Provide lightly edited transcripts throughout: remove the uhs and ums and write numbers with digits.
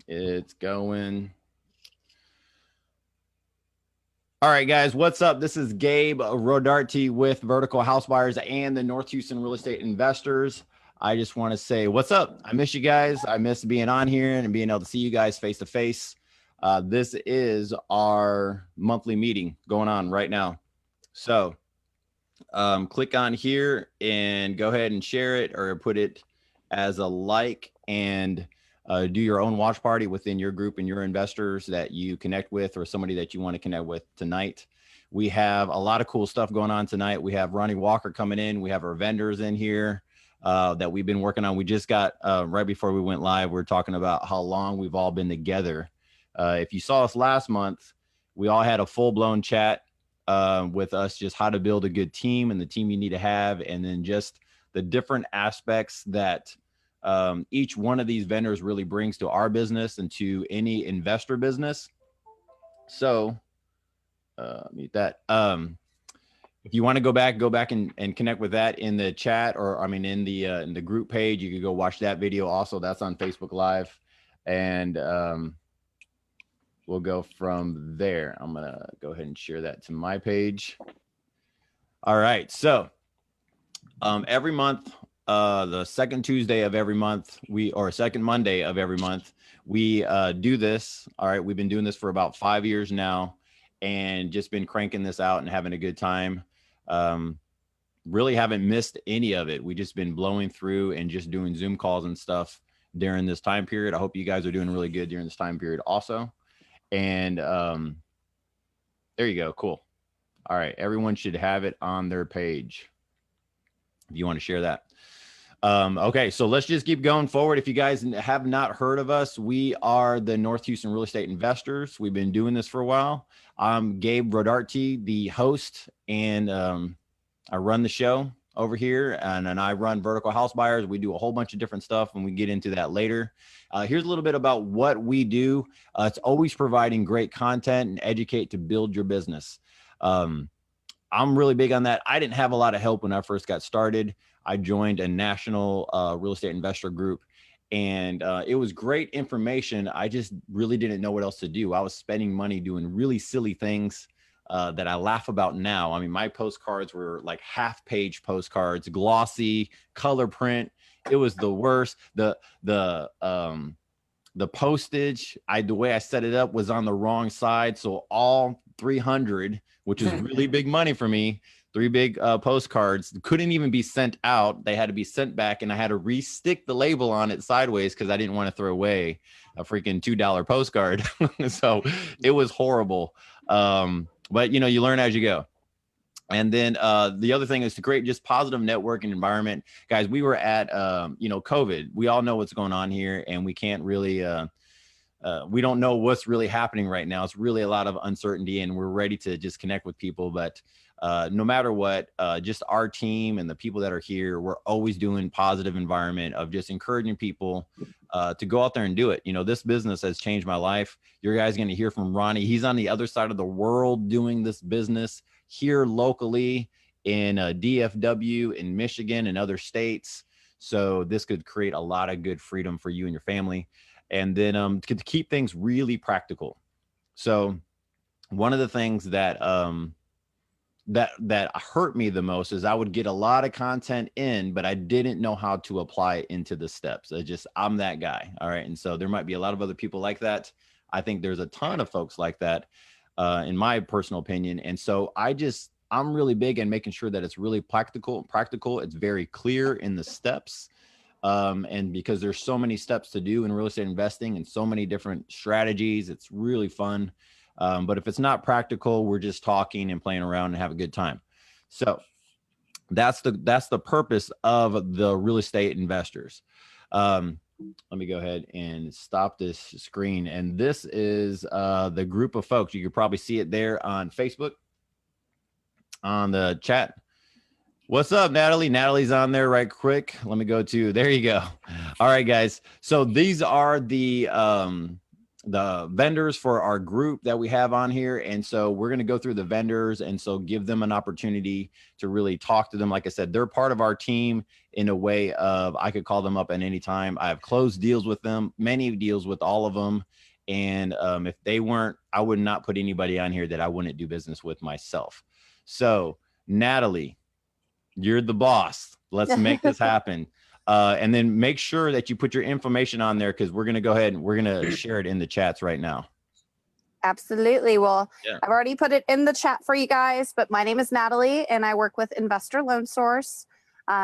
It's going. All right, guys, what's up? This is Gabe Rodarte with Vertical House Buyers and the North Houston Real Estate Investors. I just want to say, what's up? I miss you guys. I miss being on here and being able to see you guys face to face. This is our monthly meeting going on right now. So click on here and go ahead and share it or put it as a like and do your own watch party within your group and your investors that you connect with or somebody that you want to connect with tonight. We have a lot of cool stuff going on tonight. We have Ronnie Walker coming in. We have our vendors in here that we've been working on. We just got, right before we went live, we are talking about how long we've all been together. If you saw us last month, we all had a full-blown chat with us, just how to build a good team and the team you need to have, and then just the different aspects that each one of these vendors really brings to our business and to any investor business. So mute that. If you want to go back and connect with that in the chat, or I mean in the group page, you could go watch that video also. That's on Facebook Live. And we'll go from there. I'm going to go ahead and share that to my page. All right. So every month, the second Tuesday of every month, or second Monday of every month, we do this. All right. We've been doing this for about 5 years now and just been cranking this out and having a good time. Really haven't missed any of it. We just been blowing through and just doing Zoom calls and stuff during this time period. I hope you guys are doing really good during this time period also. And there you go. Cool. All right. Everyone should have it on their page if you want to share that. Okay, so let's just keep going forward. If you guys have not heard of us, we are the North Houston Real Estate Investors. We've been doing this for a while. I'm Gabe Rodarte, the host, and I run the show over here, and I run Vertical House Buyers. We do a whole bunch of different stuff, and we get into that later. Here's a little bit about what we do. It's always providing great content and educate to build your business. I'm really big on that. I didn't have a lot of help when I first got started. I joined a national real estate investor group, and it was great information. I just really didn't know what else to do. I was spending money doing really silly things that I laugh about now. I mean, my postcards were like half-page postcards, glossy, color print. It was the worst. The postage, the way I set it up was on the wrong side. So all 300, which is really big money for me, 3 big postcards couldn't even be sent out. They had to be sent back, and I had to re-stick the label on it sideways because I didn't want to throw away a freaking $2 postcard. So it was horrible. But you know, you learn as you go. And then the other thing is to create just positive networking environment. Guys, we were at, COVID. We all know what's going on here, and we can't really, we don't know what's really happening right now. It's really a lot of uncertainty, and we're ready to just connect with people. But no matter what, just our team and the people that are here, we're always doing positive environment of just encouraging people to go out there and do it. You know, this business has changed my life. You guys are going to hear from Ronnie. He's on the other side of the world doing this business here locally in DFW, in Michigan, and other states. So this could create a lot of good freedom for you and your family. And then to keep things really practical. So one of the things that that hurt me the most is I would get a lot of content in, but I didn't know how to apply it into the steps. I'm that guy. All right. And so there might be a lot of other people like that. I think there's a ton of folks like that, in my personal opinion. And so I'm really big in making sure that it's really practical. It's very clear in the steps. And because there's so many steps to do in real estate investing and so many different strategies, it's really fun. But if it's not practical, we're just talking and playing around and have a good time. So that's the purpose of the real estate investors. Let me go ahead and stop this screen. And this is the group of folks. You could probably see it there on Facebook, on the chat. What's up, Natalie? Natalie's on there right quick. Let me go to, there you go. All right, guys. So these are the vendors for our group that we have on here. And so we're going to go through the vendors and so give them an opportunity to really talk to them. Like I said, they're part of our team in a way of I could call them up at any time. I have closed deals with them, many deals with all of them. And if they weren't, I would not put anybody on here that I wouldn't do business with myself. So Natalie, you're the boss. Let's make this happen. And then make sure that you put your information on there, because we're going to go ahead and we're going to share it in the chats right now. Absolutely. Well, yeah. I've already put it in the chat for you guys, but my name is Natalie and I work with Investor Loan Source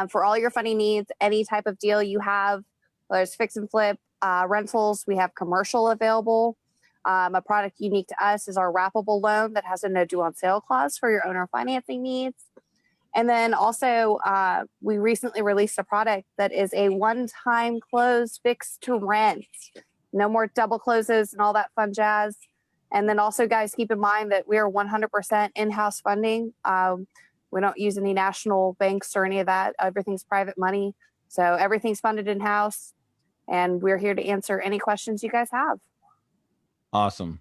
for all your funding needs, any type of deal you have, whether it's fix and flip, rentals. We have commercial available. A product unique to us is our wrappable loan that has a no due on sale clause for your owner financing needs. And then also we recently released a product that is a one-time close fixed to rent. No more double closes and all that fun jazz. And then also, guys, keep in mind that we are 100% in-house funding. We don't use any national banks or any of that. Everything's private money. So everything's funded in-house. And we're here to answer any questions you guys have. Awesome.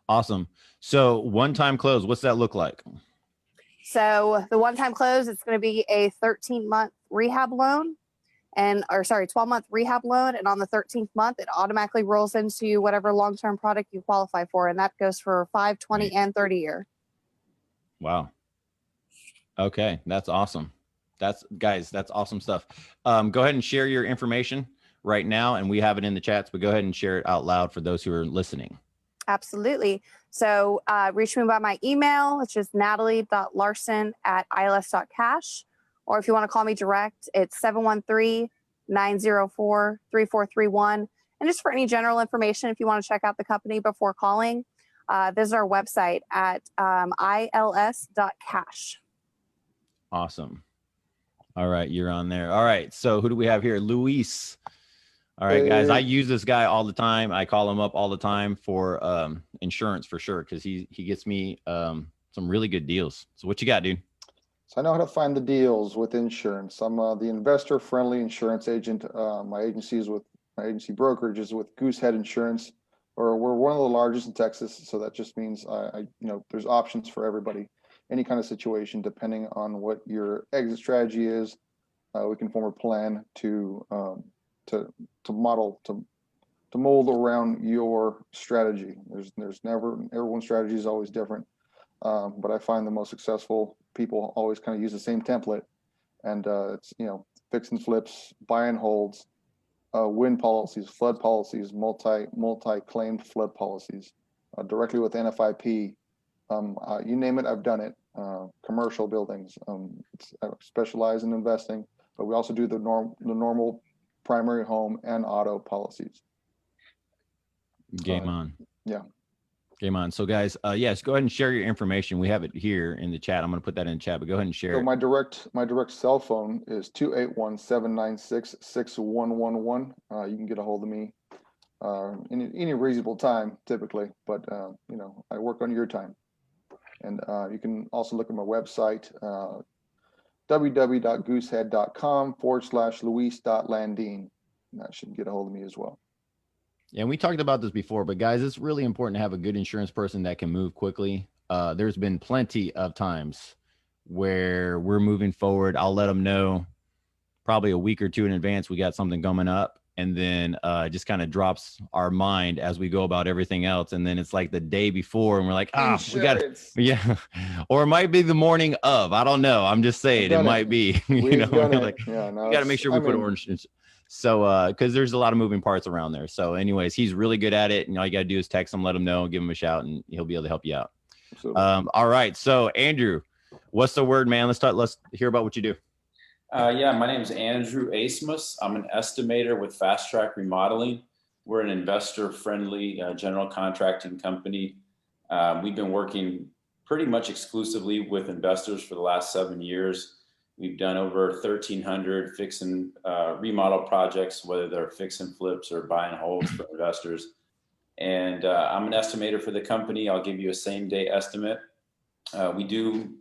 Awesome. So one-time close, what's that look like? So the one-time close, it's going to be a 13-month rehab loan. 12-month rehab loan. And on the 13th month, it automatically rolls into whatever long-term product you qualify for. And that goes for 5, 20, and 30 year. Wow. Okay. That's awesome. That's awesome stuff. Go ahead and share your information right now. And we have it in the chats, but go ahead and share it out loud for those who are listening. Absolutely. So reach me by my email, which is natalie.larson@ils.cash. Or if you want to call me direct, it's 713-904-3431. And just for any general information, if you want to check out the company before calling, visit our website at ils.cash. Awesome. All right, you're on there. All right, so who do we have here? Luis. All right, guys, I use this guy all the time. I call him up all the time for insurance for sure, because he gets me some really good deals. So what you got, dude? So I know how to find the deals with insurance. I'm the investor-friendly insurance agent. My agency brokerage is with Goosehead Insurance, or we're one of the largest in Texas. So that just means there's options for everybody, any kind of situation, depending on what your exit strategy is. We can form a plan to mold around your strategy. There's never, everyone's strategy is always different. But I find the most successful people always kind of use the same template, and it's fix and flips, buy and holds, wind policies, flood policies, multi-claimed flood policies, directly with NFIP. You name it, I've done it. Commercial buildings. I specialize in investing, but we also do the normal primary home and auto policies. Game on. Yeah. Game on. So guys, yes, go ahead and share your information. We have it here in the chat. I'm going to put that in the chat, but go ahead and share it. My direct cell phone is 281-796-6111. You can get a hold of me in any reasonable time, typically, but I work on your time. And you can also look at my website, www.goosehead.com/Luis.Landine. That should get a hold of me as well. Yeah, and we talked about this before, but guys, it's really important to have a good insurance person that can move quickly. There's been plenty of times where we're moving forward. I'll let them know probably a week or two in advance we got something coming up, and then it just kind of drops our mind as we go about everything else. And then it's like the day before, and we're like, we got, yeah, or it might be the morning of. I don't know. I'm just saying it might be. We got to make sure we put orange. So, because there's a lot of moving parts around there. So anyways, he's really good at it. And all you got to do is text him, let him know, give him a shout, and he'll be able to help you out. All right. So Andrew, what's the word, man? Let's hear about what you do. Yeah, my name is Andrew Asmus. I'm an estimator with Fast Track Remodeling. We're an investor-friendly general contracting company. We've been working pretty much exclusively with investors for the last 7 years. We've done over 1,300 fix and remodel projects, whether they're fix and flips or buy and holds for investors. And I'm an estimator for the company. I'll give you a same-day estimate. We do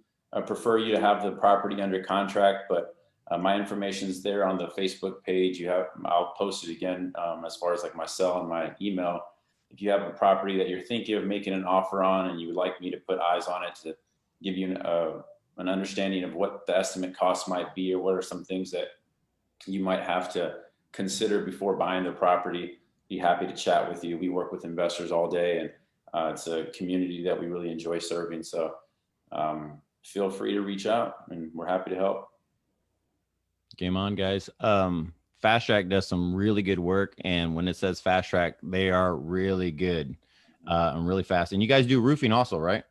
prefer you to have the property under contract, but my information is there on the Facebook page. I'll post it again as far as like my cell and my email. If you have a property that you're thinking of making an offer on and you would like me to put eyes on it to give you an understanding of what the estimate cost might be, or what are some things that you might have to consider before buying the property, be happy to chat with you. We work with investors all day, and it's a community that we really enjoy serving. So feel free to reach out, and we're happy to help. Game on, guys. Fast Track does some really good work, and when it says Fast Track, they are really good and really fast. And you guys do roofing also, right?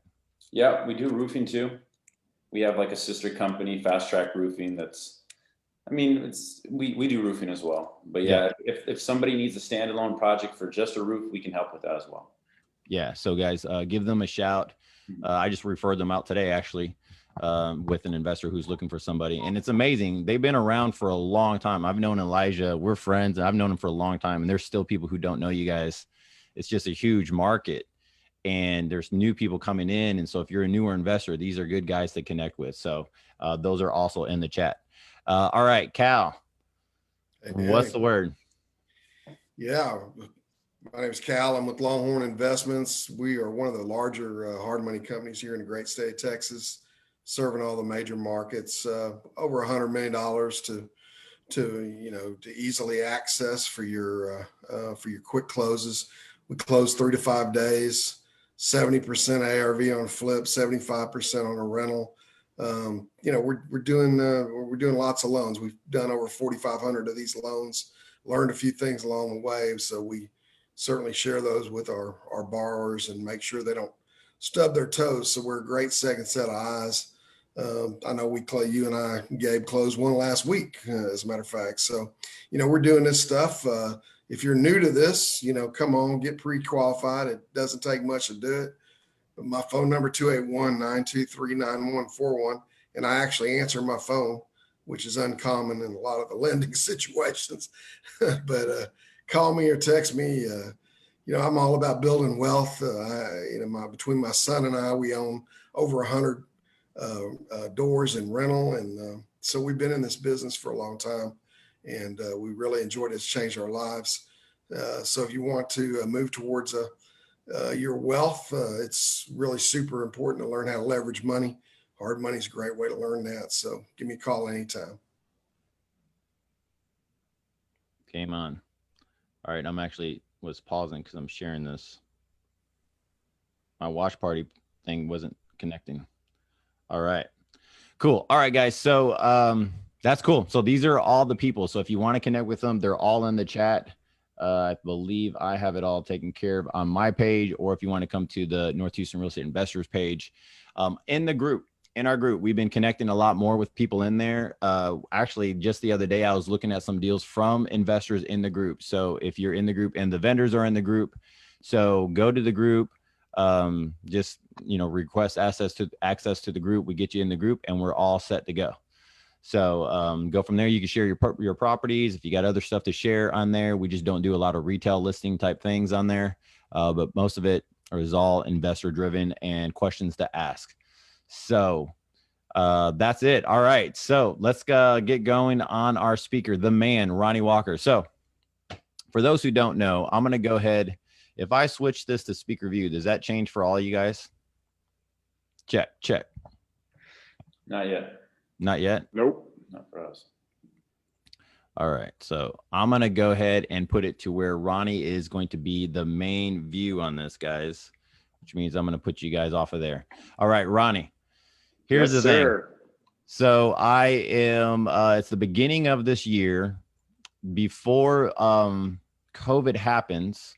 Yeah, we do roofing too. We have like a sister company, Fast Track Roofing. We do roofing as well. But yeah, if somebody needs a standalone project for just a roof, we can help with that as well. Yeah. So guys, give them a shout. I just referred them out today, actually, with an investor who's looking for somebody. And it's amazing. They've been around for a long time. I've known Elijah. We're friends. And I've known him for a long time. And there's still people who don't know you guys. It's just a huge market. And there's new people coming in. And so if you're a newer investor, these are good guys to connect with. So those are also in the chat. All right, Cal, what's the word? Yeah, my name is Cal. I'm with Longhorn Investments. We are one of the larger hard money companies here in the great state of Texas, serving all the major markets, over $100 million to easily access for your quick closes. We close 3 to 5 days, 70% ARV on flip, 75% on a rental. We're doing lots of loans. We've done over 4,500 of these loans, learned a few things along the way. So we certainly share those with our borrowers and make sure they don't stub their toes. So we're a great second set of eyes. I know you and I, Gabe, closed one last week, as a matter of fact. So, we're doing this stuff. If you're new to this, come on, get pre-qualified. It doesn't take much to do it. My phone number, 281-923-9141. And I actually answer my phone, which is uncommon in a lot of the lending situations. But call me or text me. I'm all about building wealth. Between my son and I, we own over 100 doors in rental. And so we've been in this business for a long time. And we really enjoyed it. It's changed our lives. So if you want to move towards your wealth, it's really super important to learn how to leverage money. Hard money is a great way to learn that. So give me a call anytime. Game on. All right. I'm actually was pausing because I'm sharing this. My watch party thing wasn't connecting. All right. Cool. All right, guys. So that's cool. So these are all the people. So if you want to connect with them, they're all in the chat. I believe I have it all taken care of on my page, or if you want to come to the North Houston Real Estate Investors page. In our group, we've been connecting a lot more with people in there. Actually, just the other day, I was looking at some deals from investors in the group. So if you're in the group and the vendors are in the group, so go to the group, just, request access to the group. We get you in the group and we're all set to go. So go from there. You can share your properties. If you got other stuff to share on there, we just don't do a lot of retail listing type things on there. But most of it is all investor driven and questions to ask. So that's it. All right. So let's get going on our speaker, the man, Ronnie Walker. So for those who don't know, I'm going to go ahead. If I switch this to speaker view, does that change for all you guys? Check. Not yet. Not yet? Nope. Not for us. All right. So I'm going to go ahead and put it to where Ronnie is going to be the main view on this, guys, which means I'm going to put you guys off of there. All right, Ronnie, here's the thing. So I am, it's the beginning of this year before COVID happens.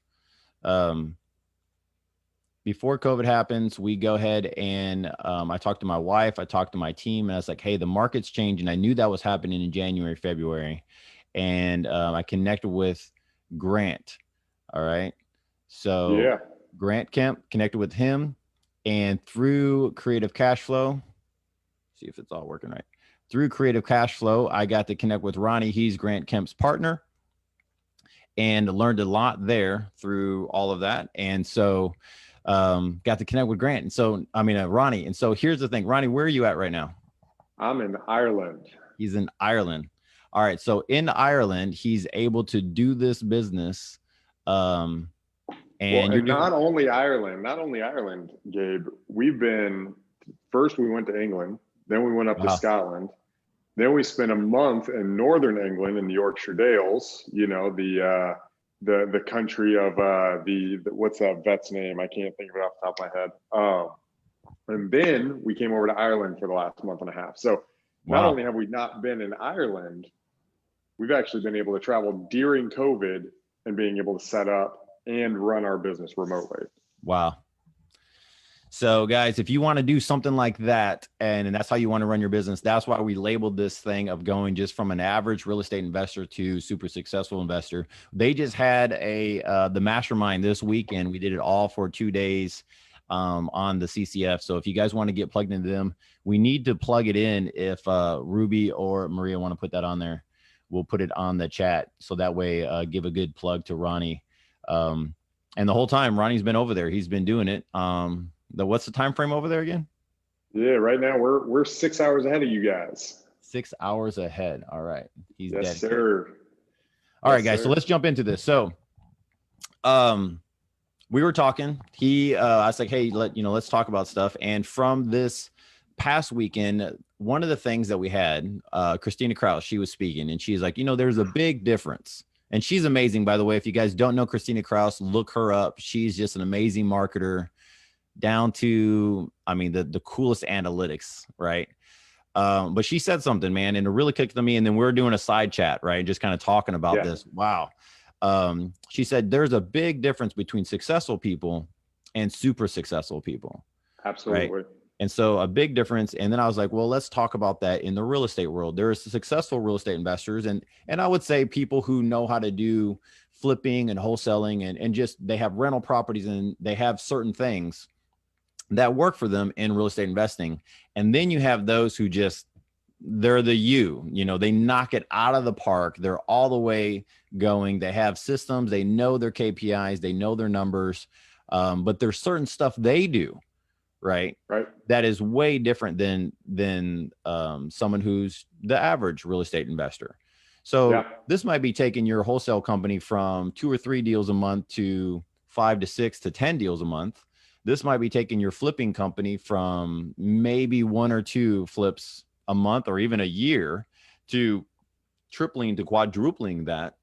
Before COVID happens, we go ahead and I talked to my wife, I talked to my team, and I was like, hey, the market's changing. I knew that was happening in January, February. And I connected with Grant. All right. So yeah. Grant Kemp, connected with him. And through Creative Cash Flow, see if it's all working right. Through Creative Cash Flow, I got to connect with Ronnie. He's Grant Kemp's partner. And learned a lot there through all of that. And so got to connect with Grant. And so, Ronnie. And so here's the thing, Ronnie, where are you at right now? I'm in Ireland. He's in Ireland. All right. So in Ireland, he's able to do this business. And not only Ireland, Gabe, first we went to England, then we went up to Scotland. Then we spent a month in Northern England in the Yorkshire Dales, you know, the country of the what's that vet's name? I can't think of it off the top of my head. And then we came over to Ireland for the last month and a half. So not only have we not been in Ireland, we've actually been able to travel during COVID and being able to set up and run our business remotely. Wow. So guys, if you want to do something like that, and that's how you want to run your business, that's why we labeled this thing of going just from an average real estate investor to super successful investor. They just had the mastermind this weekend. We did it all for 2 days on the CCF. So if you guys want to get plugged into them, we need to plug it in. If Ruby or Maria want to put that on there, we'll put it on the chat. So that way, give a good plug to Ronnie. And the whole time Ronnie's been over there, he's been doing it. What's the time frame over there again? Yeah, right now we're 6 hours ahead of you guys. 6 hours ahead. All right. He's yes, dedicated. sir. All right, guys. Sir. So let's jump into this. So, we were talking. I was like, hey, let's talk about stuff. And from this past weekend, one of the things that we had, Christina Kraus, she was speaking, and she's like, there's a big difference. And she's amazing, by the way. If you guys don't know Christina Kraus, look her up. She's just an amazing marketer, down to, the coolest analytics, right? But she said something, man, and it really kicked to me. And then we were doing a side chat, right? Just kind of talking about this. Wow. She said, there's a big difference between successful people and super successful people. Absolutely. Right? And so a big difference. And then I was like, well, let's talk about that in the real estate world. There's successful real estate investors. And I would say people who know how to do flipping and wholesaling and just, they have rental properties and they have certain things that work for them in real estate investing. And then you have those who they're they knock it out of the park. They're all the way going. They have systems. They know their KPIs. They know their numbers. But there's certain stuff they do, right? That is way different than someone who's the average real estate investor. So this might be taking your wholesale company from 2 or 3 deals a month to 5 to 6 to 10 deals a month. This might be taking your flipping company from maybe 1 or 2 flips a month or even a year to tripling to quadrupling that.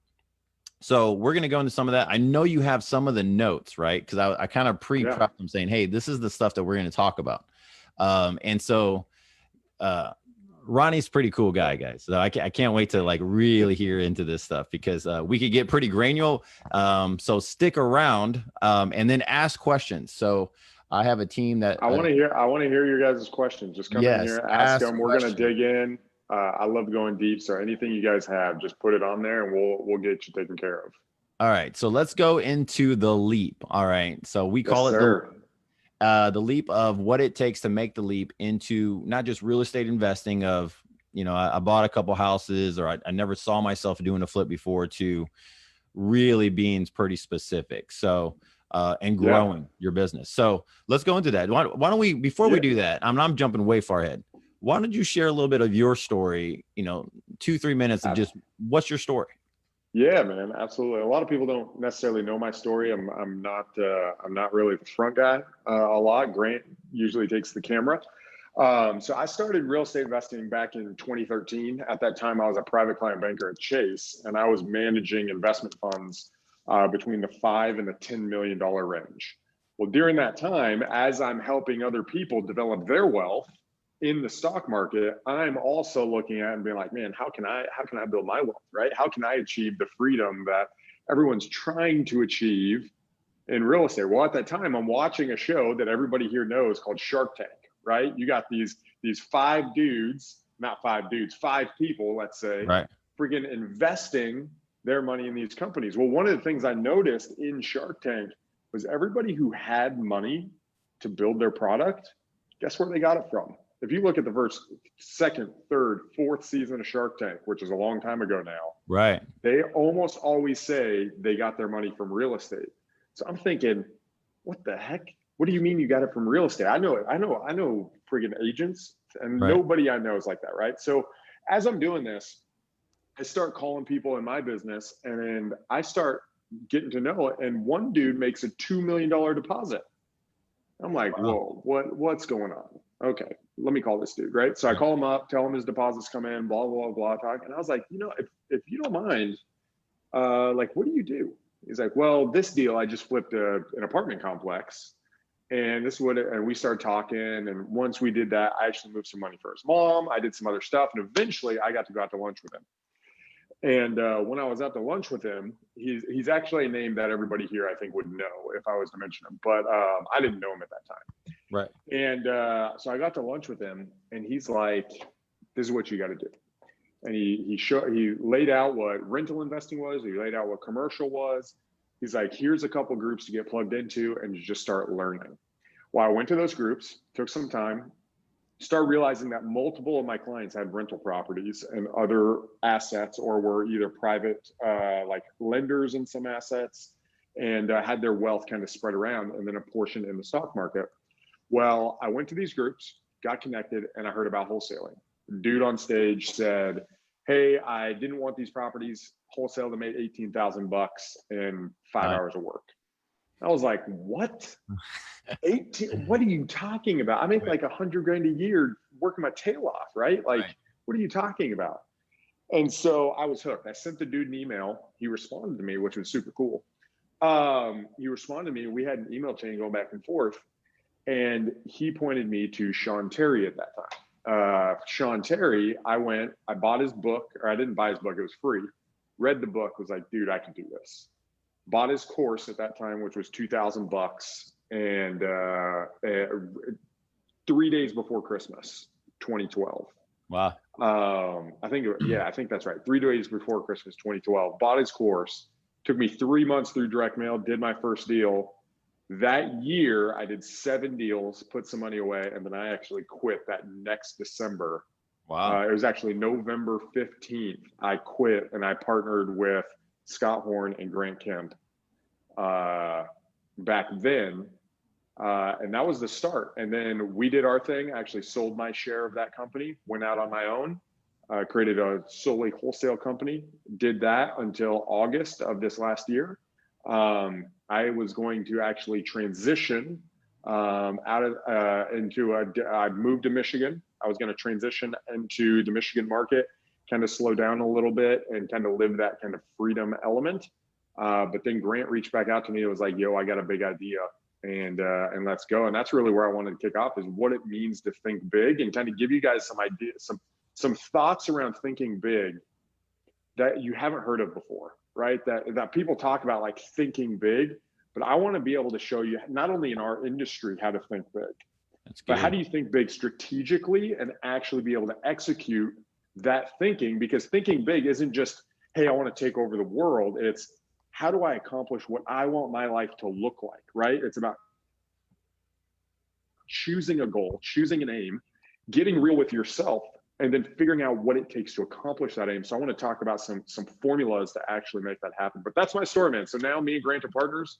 So we're going to go into some of that. I know you have some of the notes, right? Because I kind of pre-prepped them saying, hey, this is the stuff that we're going to talk about. And so Ronnie's a pretty cool guy, guys. So I can't wait to really hear into this stuff because we could get pretty granular. So stick around and then ask questions. So I have a team that I want to hear your guys' questions. Just come in here, ask them. We're going to dig in. I love going deep. So anything you guys have, just put it on there and we'll get you taken care of. All right. So let's go into the leap. All right. So we call it the leap of what it takes to make the leap into not just real estate investing of, I bought a couple houses or I never saw myself doing a flip before to really being pretty specific. So, and growing your business. So let's go into that. Why don't we, before we do that, I'm jumping way far ahead. Why don't you share a little bit of your story, 2-3 minutes of just what's your story? Yeah, man, absolutely. A lot of people don't necessarily know my story. I'm not really the front guy a lot. Grant usually takes the camera. So I started real estate investing back in 2013. At that time, I was a private client banker at Chase, and I was managing investment funds between the $5 and the $10 million range. Well, during that time, as I'm helping other people develop their wealth in the stock market, I'm also looking at and being like, man, how can I build my wealth, right? How can I achieve the freedom that everyone's trying to achieve in real estate? Well, at that time, I'm watching a show that everybody here knows called Shark Tank, right? You got these 5 people, let's say, freaking investing their money in these companies. Well, one of the things I noticed in Shark Tank was everybody who had money to build their product, guess where they got it from? If you look at the first, second, third, fourth season of Shark Tank, which is a long time ago now, they almost always say they got their money from real estate. So I'm thinking, what the heck? What do you mean you got it from real estate? I know friggin' agents, and nobody I know is like that, right? So as I'm doing this, I start calling people in my business, and I start getting to know it. And one dude makes a $2 million deposit. I'm like, whoa, what's going on? Okay. let me call this dude, right? So I call him up, tell him his deposits come in, blah, blah, blah, talk. And I was like, if you don't mind, like, what do you do? He's like, well, this deal, I just flipped an apartment complex. And this would, and we started talking. And once we did that, I actually moved some money for his mom. I did some other stuff. And eventually I got to go out to lunch with him. And when I was out to lunch with him, he's actually a name that everybody here, I think, would know if I was to mention him. But I didn't know him at that time. Right. And so I got to lunch with him, and he's like, this is what you got to do. And he laid out what rental investing was. He laid out what commercial was. He's like, here's a couple groups to get plugged into and you just start learning. Well, I went to those groups, took some time, start realizing that multiple of my clients had rental properties and other assets, or were either private, like lenders in some assets, and had their wealth kind of spread around, and then a portion in the stock market. Well, I went to these groups, got connected, and I heard about wholesaling. Dude on stage said, hey, I didn't want these properties wholesale to make $18,000 in 5 hours of work. I was like, what? 18? What are you talking about? I make like $100,000 a year working my tail off, right? Like, what are you talking about? And so I was hooked. I sent the dude an email. He responded to me, which was super cool. He responded to me. We had an email chain going back and forth. And he pointed me to Sean Terry at that time. Sean Terry, I bought his book, or I didn't buy his book, it was free. Read the book, was like, dude, I can do this. Bought his course at that time, which was $2,000, and 3 days before Christmas, 2012. Wow. I think that's right. 3 days before Christmas, 2012. Bought his course. Took me 3 months through direct mail. Did my first deal. That year, I did 7 deals, put some money away, and then I actually quit that next December. Wow. It was actually November 15th. I quit, and I partnered with Scott Horn and Grant Kemp back then. And that was the start. And then we did our thing. I actually sold my share of that company, went out on my own, created a solely wholesale company, did that until August of this last year. I was going to actually transition I moved to Michigan. I was going to transition into the Michigan market, kind of slow down a little bit and kind of live that kind of freedom element. But then Grant reached back out to me. It was like, yo, I got a big idea, and let's go. And that's really where I wanted to kick off, is what it means to think big, and kind of give you guys some ideas, some thoughts around thinking big that you haven't heard of before, right? That people talk about, like thinking big, but I want to be able to show you not only in our industry how to think big, but how do you think big strategically and actually be able to execute that thinking? Because thinking big isn't just, hey, I want to take over the world. It's, how do I accomplish what I want my life to look like, right? It's about choosing a goal, choosing an aim, getting real with yourself, and then figuring out what it takes to accomplish that aim. So I want to talk about some formulas to actually make that happen. But that's my story, man. So now me and Grant are partners.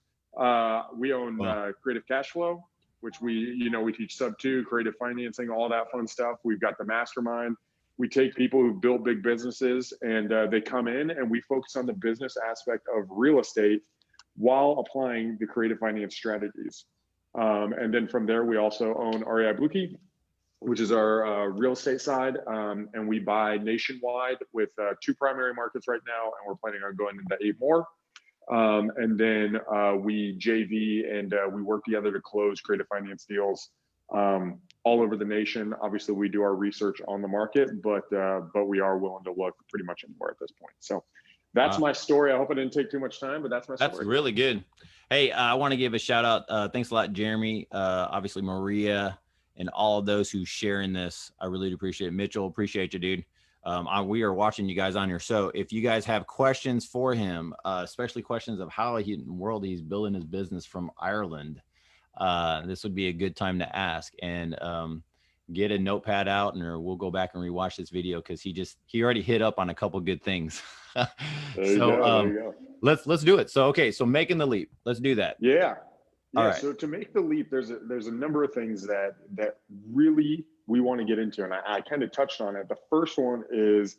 We own Creative Cash Flow, which we teach sub 2, creative financing, all that fun stuff. We've got the mastermind. We take people who build big businesses, and they come in, and we focus on the business aspect of real estate while applying the creative finance strategies. And then from there, we also own REI Bluekey, which is our real estate side. And we buy nationwide with 2 primary markets right now, and we're planning on going into 8 more. And then we JV and we work together to close creative finance deals all over the nation. Obviously, we do our research on the market, but we are willing to look pretty much anywhere at this point. So that's my story. I hope I didn't take too much time, but that's my story. That's really good. Hey, I want to give a shout out. Thanks a lot, Jeremy. Obviously, Maria, and all of those who share in this. I really do appreciate it. Mitchell, appreciate you, dude. We are watching you guys on here. So if you guys have questions for him, especially questions of how in the world he's building his business from Ireland, this would be a good time to ask. And get a notepad out, and we'll go back and rewatch this video, because he already hit up on a couple good things. There you go. Let's do it. So so making the leap. Let's do that. Yeah. All right. So to make the leap, there's a number of things that really we want to get into, and I kind of touched on it. The first one is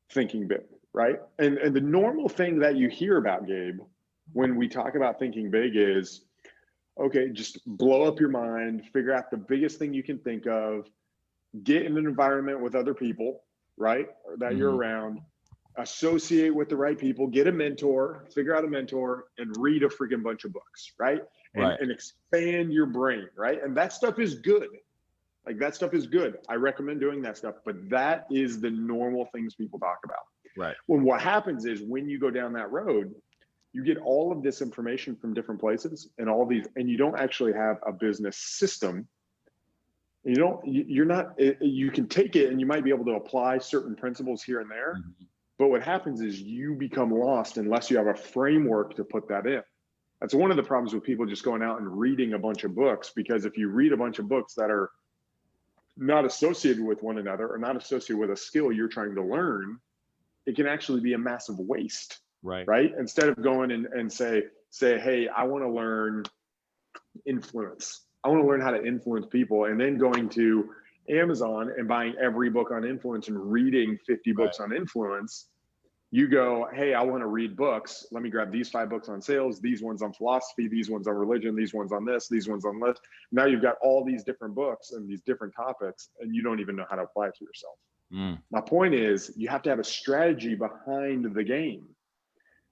thinking big, right? And the normal thing that you hear about, Gabe, when we talk about thinking big is, okay, just blow up your mind, figure out the biggest thing you can think of, get in an environment with other people, right? That you're around, associate with the right people, get a mentor, figure out a mentor, and read a freaking bunch of books, right? And expand your brain, right? And that stuff is good. Like that stuff is good. I recommend doing that stuff, but that is the normal things people talk about. Right. When what happens is when you go down that road, you get all of this information from different places and all these, and you don't actually have a business system. You can take it and you might be able to apply certain principles here and there, but what happens is you become lost unless you have a framework to put that in. That's one of the problems with people just going out and reading a bunch of books, because if you read a bunch of books that are not associated with one another or not associated with a skill you're trying to learn, it can actually be a massive waste. Right. Instead of going and say, hey, I want to learn influence. I want to learn how to influence people, and then going to Amazon and buying every book on influence and reading 50 books on influence. You go, hey, I want to read books. Let me grab these 5 books on sales, these ones on philosophy, these ones on religion, these ones on this, these ones on this. Now you've got all these different books and these different topics, and you don't even know how to apply it to yourself. My point is, you have to have a strategy behind the game,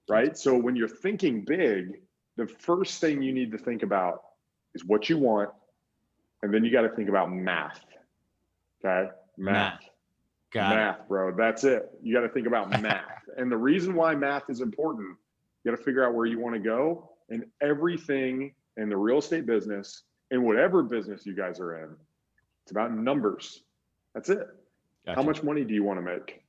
right? So when you're thinking big, the first thing you need to think about is what you want. And then you got to think about math. Okay. Math, bro. That's it. You got to think about math. And the reason why math is important, you got to figure out where you want to go. And everything in the real estate business, in whatever business you guys are in, it's about numbers. That's it. How much money do you want to make?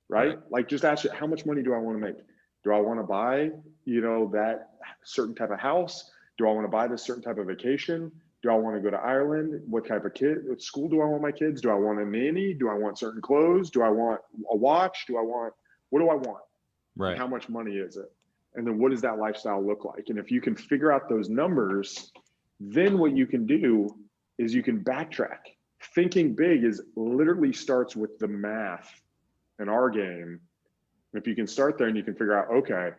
Right? Like, just ask it, how much money do I want to make? Do I want to buy, that certain type of house? Do I want to buy this certain type of vacation? Do I want to go to Ireland? What type of school do I want my kids? Do I want a nanny? Do I want certain clothes? Do I want a watch? What do I want? Right. And how much money is it? And then what does that lifestyle look like? And if you can figure out those numbers, then what you can do is you can backtrack. Thinking big literally starts with the math in our game. If you can start there and you can figure out, okay,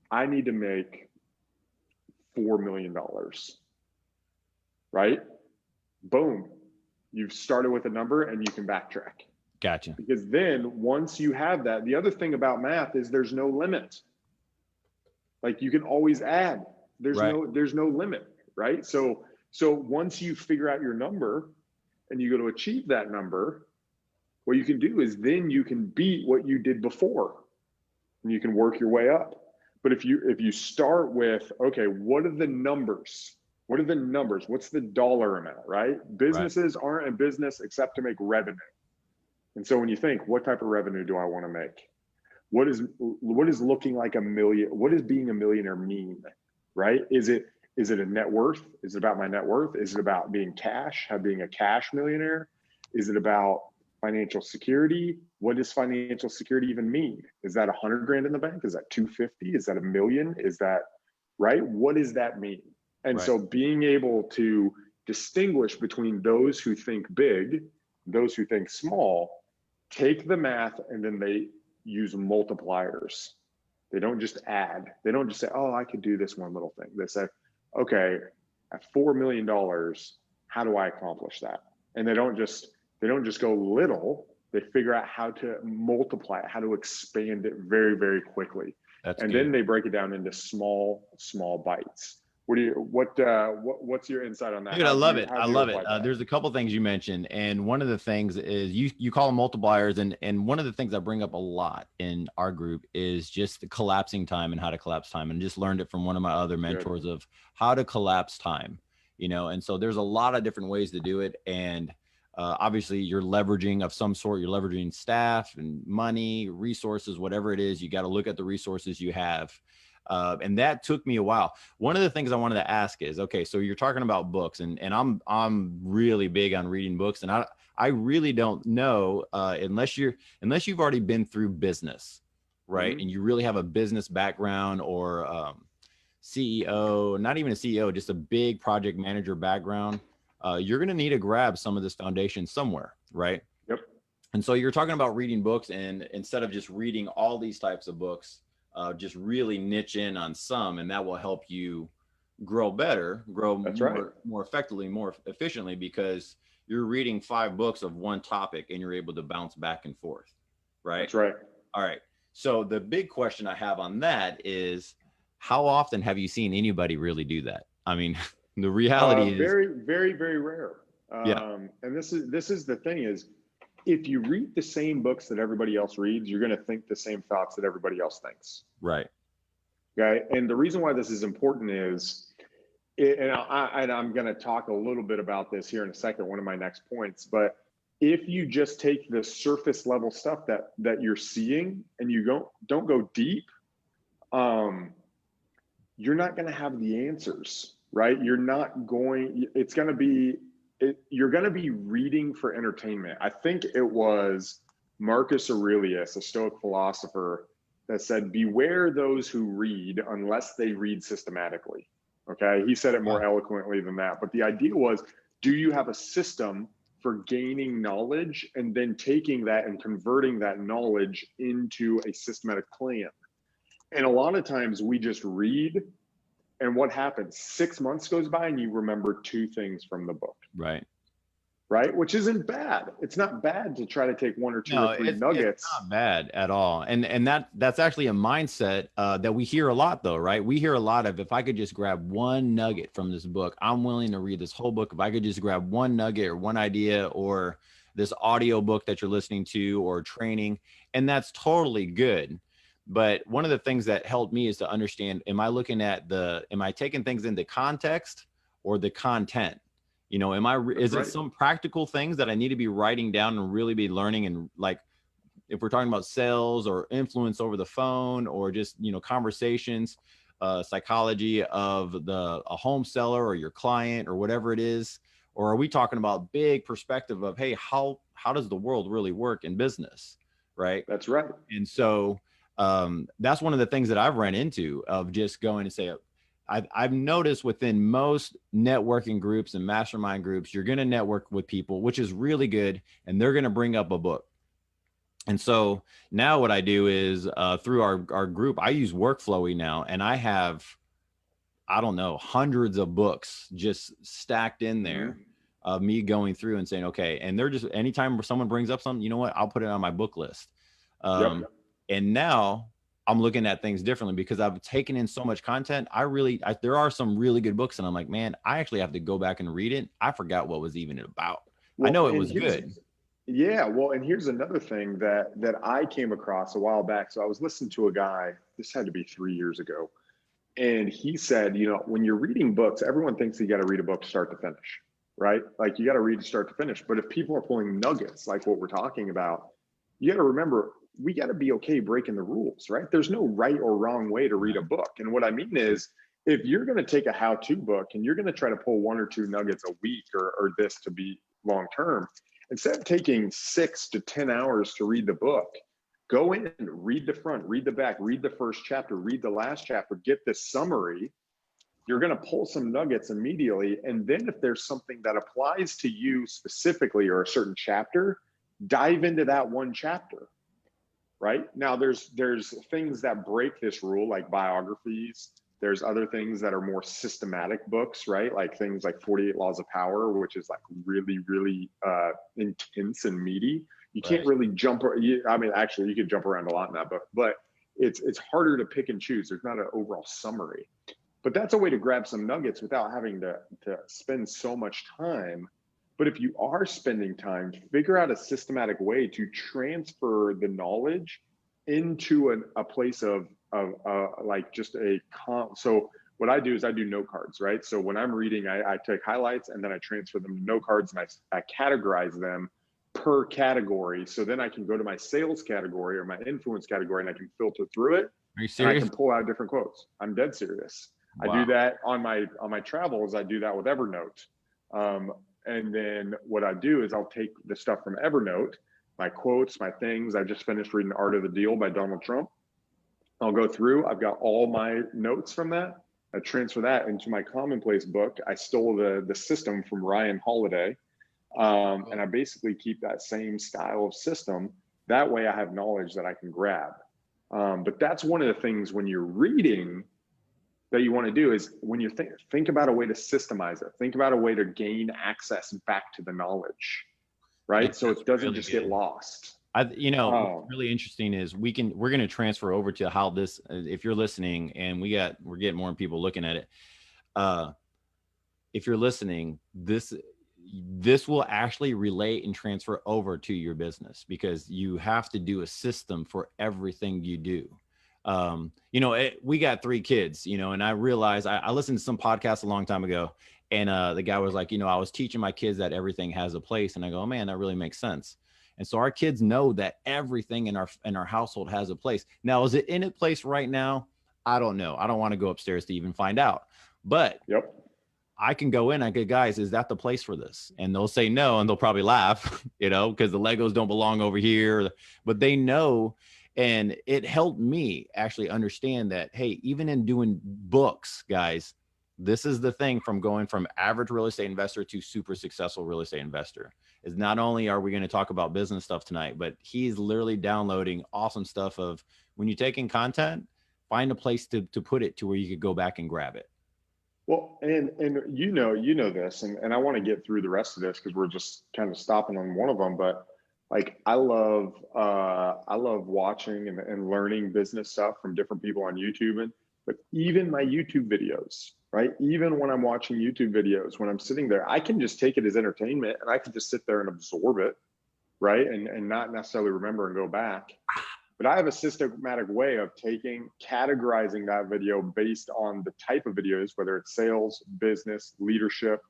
I need to make $4 million, right? Boom. You've started with a number and you can backtrack. Gotcha. Because then once you have that, the other thing about math is there's no limit. Like, you can always add. There's no limit, right? So once you figure out your number and you go to achieve that number, what you can do is then you can beat what you did before and you can work your way up. But if you start with, okay, what are the numbers? What are the numbers? What's the dollar amount, right? Businesses aren't in business except to make revenue. And so when you think, what type of revenue do I want to make? What is looking like a million? What does being a millionaire mean, right? Is it a net worth? Is it about my net worth? Is it about being being a cash millionaire? Is it about financial security? What does financial security even mean? Is that 100 grand in the bank? Is that 250? Is that $1 million? Is that right? What does that mean? And so being able to distinguish between those who think big, those who think small, take the math and then they use multipliers. They don't just add. They don't just say, oh, I could do this one little thing. They say, okay, at $4 million, how do I accomplish that? And they don't just go little. They figure out how to multiply it, how to expand it very, very quickly. Then they break it down into small bites. What's your insight on that? Dude, I love it. There's a couple things you mentioned, and one of the things is you call them multipliers, and one of the things I bring up a lot in our group is just the collapsing time and how to collapse time, and just learned it from one of my other mentors of how to collapse time, and so there's a lot of different ways to do it, and obviously you're leveraging of some sort. You're leveraging staff and money, resources, whatever it is. You got to look at the resources you have. And that took me a while. One of the things I wanted to ask is, okay, so you're talking about books, and I'm really big on reading books, and I really don't know unless you've already been through business, right? And you really have a business background or CEO, not even a CEO, just a big project manager background. You're going to need to grab some of this foundation somewhere, right? Yep. And so you're talking about reading books, and instead of just reading all these types of books, just really niche in on some, and that will help you grow better, more effectively, more efficiently, because you're reading 5 books of one topic and you're able to bounce back and forth, right? That's right. All right. So the big question I have on that is, how often have you seen anybody really do that? I mean, the reality is very, very, very rare. Yeah. And this is the thing is, if you read the same books that everybody else reads, you're going to think the same thoughts that everybody else thinks. Right. Okay. And the reason why this is important is, and I'm going to talk a little bit about this here in a second, one of my next points, but if you just take the surface level stuff that you're seeing and you don't go deep, you're not going to have the answers, right? You're going to be reading for entertainment. I think it was Marcus Aurelius, a Stoic philosopher, that said, beware those who read unless they read systematically. Okay. He said it more eloquently than that. But the idea was, do you have a system for gaining knowledge and then taking that and converting that knowledge into a systematic plan? And a lot of times we just read, and what happens? 6 months goes by and you remember 2 things from the book. Right. Right. Which isn't bad. It's not bad to try to take 1 or 2 or 3 nuggets. It's not bad at all. And that's actually a mindset that we hear a lot though, right? We hear a lot of, if I could just grab 1 nugget from this book, I'm willing to read this whole book. If I could just grab 1 nugget or 1 idea or this audio book that you're listening to or training, and that's totally good. But one of the things that helped me is to understand, am I taking things into context or the content? You know, is it some practical things that I need to be writing down and really be learning? And like, if we're talking about sales or influence over the phone or just, you know, conversations, psychology of a home seller or your client or whatever it is, or are we talking about big perspective of, hey, how does the world really work in business? Right. That's right. And so that's one of the things that I've run into of just going and say, I've noticed within most networking groups and mastermind groups, you're going to network with people, which is really good. And they're going to bring up a book. And so now what I do is through our group, I use Workflowy now, and I have, I don't know, hundreds of books just stacked in there of me going through and saying, okay. And they're just, anytime someone brings up something, you know what, I'll put it on my book list. And now I'm looking at things differently because I've taken in so much content. There are some really good books and I'm like, man, I actually have to go back and read it. I forgot what was even about. I know it was good. Yeah. Well, and here's another thing that I came across a while back. So I was listening to a guy, this had to be 3 years ago. And he said, you know, when you're reading books, everyone thinks you got to read a book start to finish, right? Like you got to read start to finish. But if people are pulling nuggets, like what we're talking about, you got to remember, we got to be okay breaking the rules, right? There's no right or wrong way to read a book. And what I mean is, if you're going to take a how-to book and you're going to try to pull 1 or 2 nuggets a week or this to be long-term, instead of taking 6 to 10 hours to read the book, go in and read the front, read the back, read the first chapter, read the last chapter, get the summary. You're going to pull some nuggets immediately. And then if there's something that applies to you specifically or a certain chapter, dive into that one chapter. Right now, there's things that break this rule, like biographies. There's other things that are more systematic books, right? Like things like 48 Laws of Power, which is like really, really intense and meaty. You can't really jump. I mean, actually, you could jump around a lot in that book, but it's harder to pick and choose. There's not an overall summary, but that's a way to grab some nuggets without having to spend so much time. But if you are spending time, figure out a systematic way to transfer the knowledge into a place of like just so what I do is I do note cards, right? So when I'm reading, I take highlights and then I transfer them to note cards and I categorize them per category. So then I can go to my sales category or my influence category and I can filter through it. Are you serious? And I can pull out different quotes. I'm dead serious. Wow. I do that on my travels. I do that with Evernote. And then what I do is I'll take the stuff from Evernote, my quotes, my things. I just finished reading Art of the Deal by Donald Trump. I'll go through, I've got all my notes from that. I transfer that into my commonplace book. I stole the system from Ryan Holiday. And I basically keep that same style of system. That way I have knowledge that I can grab. But that's one of the things when you're reading, that you want to do is when you think about a way to systemize it, think about a way to gain access back to the knowledge, right? So it doesn't just get lost. What's really interesting is we're going to transfer over to how this, if you're listening and we're getting more people looking at it. If you're listening, this will actually relate and transfer over to your business, because you have to do a system for everything you do. We got 3 kids, and I realized I listened to some podcasts a long time ago, and the guy was like, I was teaching my kids that everything has a place. And I go, oh, man, that really makes sense. And so our kids know that everything in our household has a place. Now, is it in a place right now? I don't know. I don't want to go upstairs to even find out. But yep. I can go in. I go, guys, is that the place for this? And they'll say no, and they'll probably laugh, because the Legos don't belong over here. But they know. And it helped me actually understand that, hey, even in doing books, guys, this is the thing from going from average real estate investor to super successful real estate investor, is not only are we going to talk about business stuff tonight, but he's literally downloading awesome stuff of when you're taking content, find a place to put it to where you could go back and grab it. Well, and you know this, and I want to get through the rest of this because we're just kind of stopping on one of them, but like I love watching and learning business stuff from different people on YouTube, but even my YouTube videos, right? Even when I'm watching YouTube videos, when I'm sitting there, I can just take it as entertainment and I can just sit there and absorb it, right? And not necessarily remember and go back. But I have a systematic way of categorizing that video based on the type of videos, whether it's sales, business, leadership.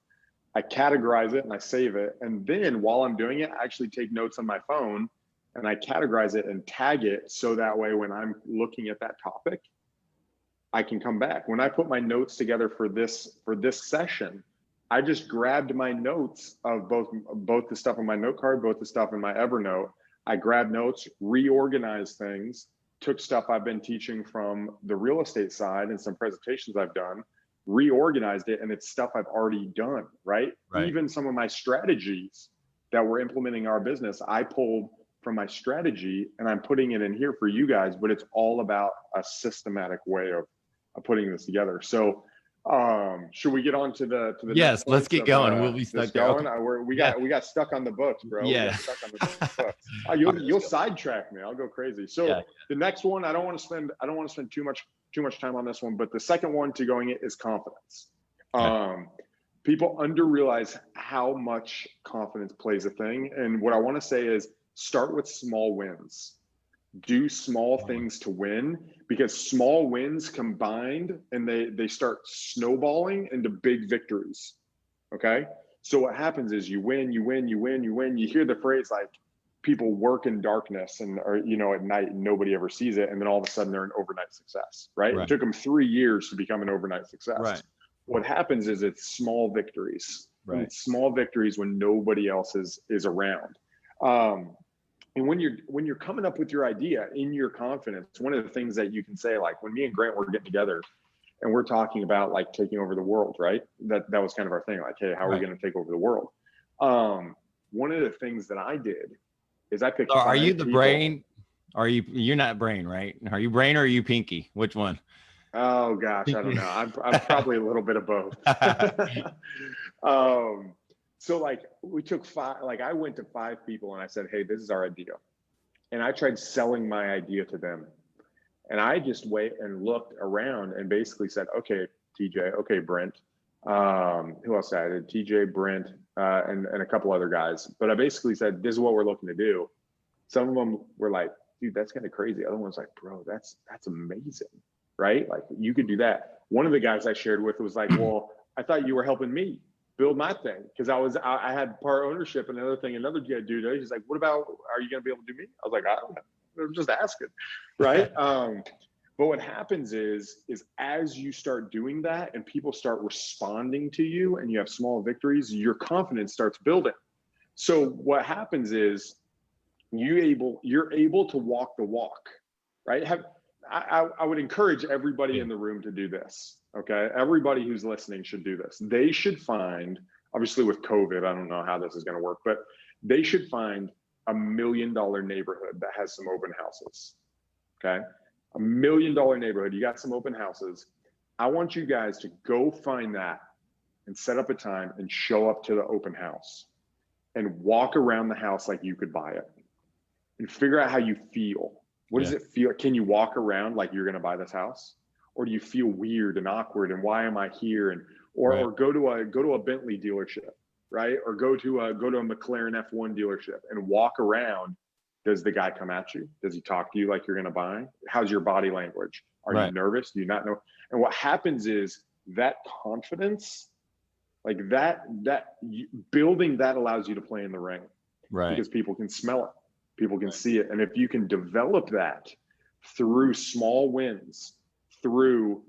I categorize it and I save it. And then while I'm doing it, I actually take notes on my phone and I categorize it and tag it. So that way, when I'm looking at that topic, I can come back. When I put my notes together for this session, I just grabbed my notes of both the stuff on my note card, both the stuff in my Evernote. I grabbed notes, reorganized things, took stuff I've been teaching from the real estate side and some presentations I've done, reorganized it, and it's stuff I've already done, right? Even some of my strategies that we're implementing in our business, I pulled from my strategy and I'm putting it in here for you guys, but it's all about a systematic way of putting this together. So should we get on to the yes, let's get going. We'll be stuck there. Okay. We got stuck on the books, bro. Yeah. We got stuck on the books. You'll sidetrack me. I'll go crazy. So the next one, I don't want to spend too much time on this one, but the second one to going it is confidence. People under-realize how much confidence plays a thing. And what I want to say is start with small wins. Do small things to win, because small wins combined and they start snowballing into big victories. Okay. So what happens is you win. You hear the phrase like people work in darkness or at night and nobody ever sees it. And then all of a sudden they're an overnight success, right? It took them 3 years to become an overnight success. Right. What happens is it's small victories, right? It's small victories when nobody else is around. And when you're coming up with your idea in your confidence, one of the things that you can say, like when me and Grant were getting together and we're talking about like taking over the world, right? That was kind of our thing. Like, hey, how are we going to take over the world? One of the things that I did is I picked. Are you the brain? You're not brain, right? Are you brain or are you pinky? Which one? Oh gosh, I don't know. I'm probably a little bit of both. So like we took 5, like I went to 5 people and I said, hey, this is our idea. And I tried selling my idea to them. And I just wait and looked around and basically said, okay, TJ, okay, Brent. Who else I did? TJ, Brent, and a couple other guys. But I basically said, this is what we're looking to do. Some of them were like, dude, that's kind of crazy. Other ones like, bro, that's amazing, right? Like you could do that. One of the guys I shared with was like, well, I thought you were helping me build my thing, because I had part ownership and another thing. Another dude, he's like, what about, are you going to be able to do me? I was like, I don't know. I'm just asking, right? But what happens is as you start doing that and people start responding to you and you have small victories, your confidence starts building. So what happens is you're able to walk the walk, right? I would encourage everybody in the room to do this. Okay. Everybody who's listening should do this. They should find, obviously with COVID, I don't know how this is going to work, but they should find $1 million neighborhood that has some open houses. Okay. $1 million neighborhood. You got some open houses. I want you guys to go find that and set up a time and show up to the open house and walk around the house like you could buy it and figure out how you feel. What does it feel? Can you walk around like you're going to buy this house? Or do you feel weird and awkward and why am I here? And or go to a Bentley dealership, right? Or go to a McLaren F1 dealership and walk around. Does the guy come at you? Does he talk to you like you're going to buy? How's your body language? Are you nervous? Do you not know? And what happens is that confidence, like building that allows you to play in the ring, right? Because people can smell it, people can see it. And if you can develop that through small wins, through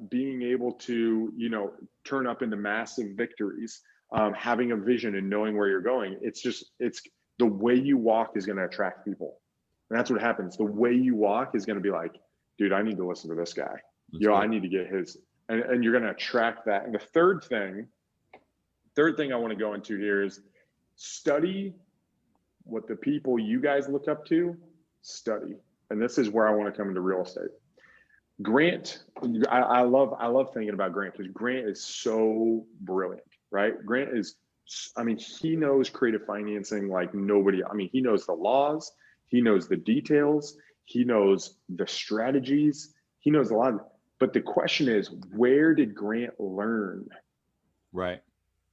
being able to, turn up into massive victories, having a vision and knowing where you're going, it's the way you walk is going to attract people. And that's what happens. The way you walk is going to be like, dude, I need to listen to this guy. I need to get his, and you're going to attract that. And the third thing I want to go into here is study what the people you guys look up to study. And this is where I want to come into real estate. Grant, I love thinking about Grant because Grant is so brilliant, right? Grant is, he knows creative financing like nobody. He knows the laws, he knows the details, he knows the strategies, he knows a lot. But the question is, where did Grant learn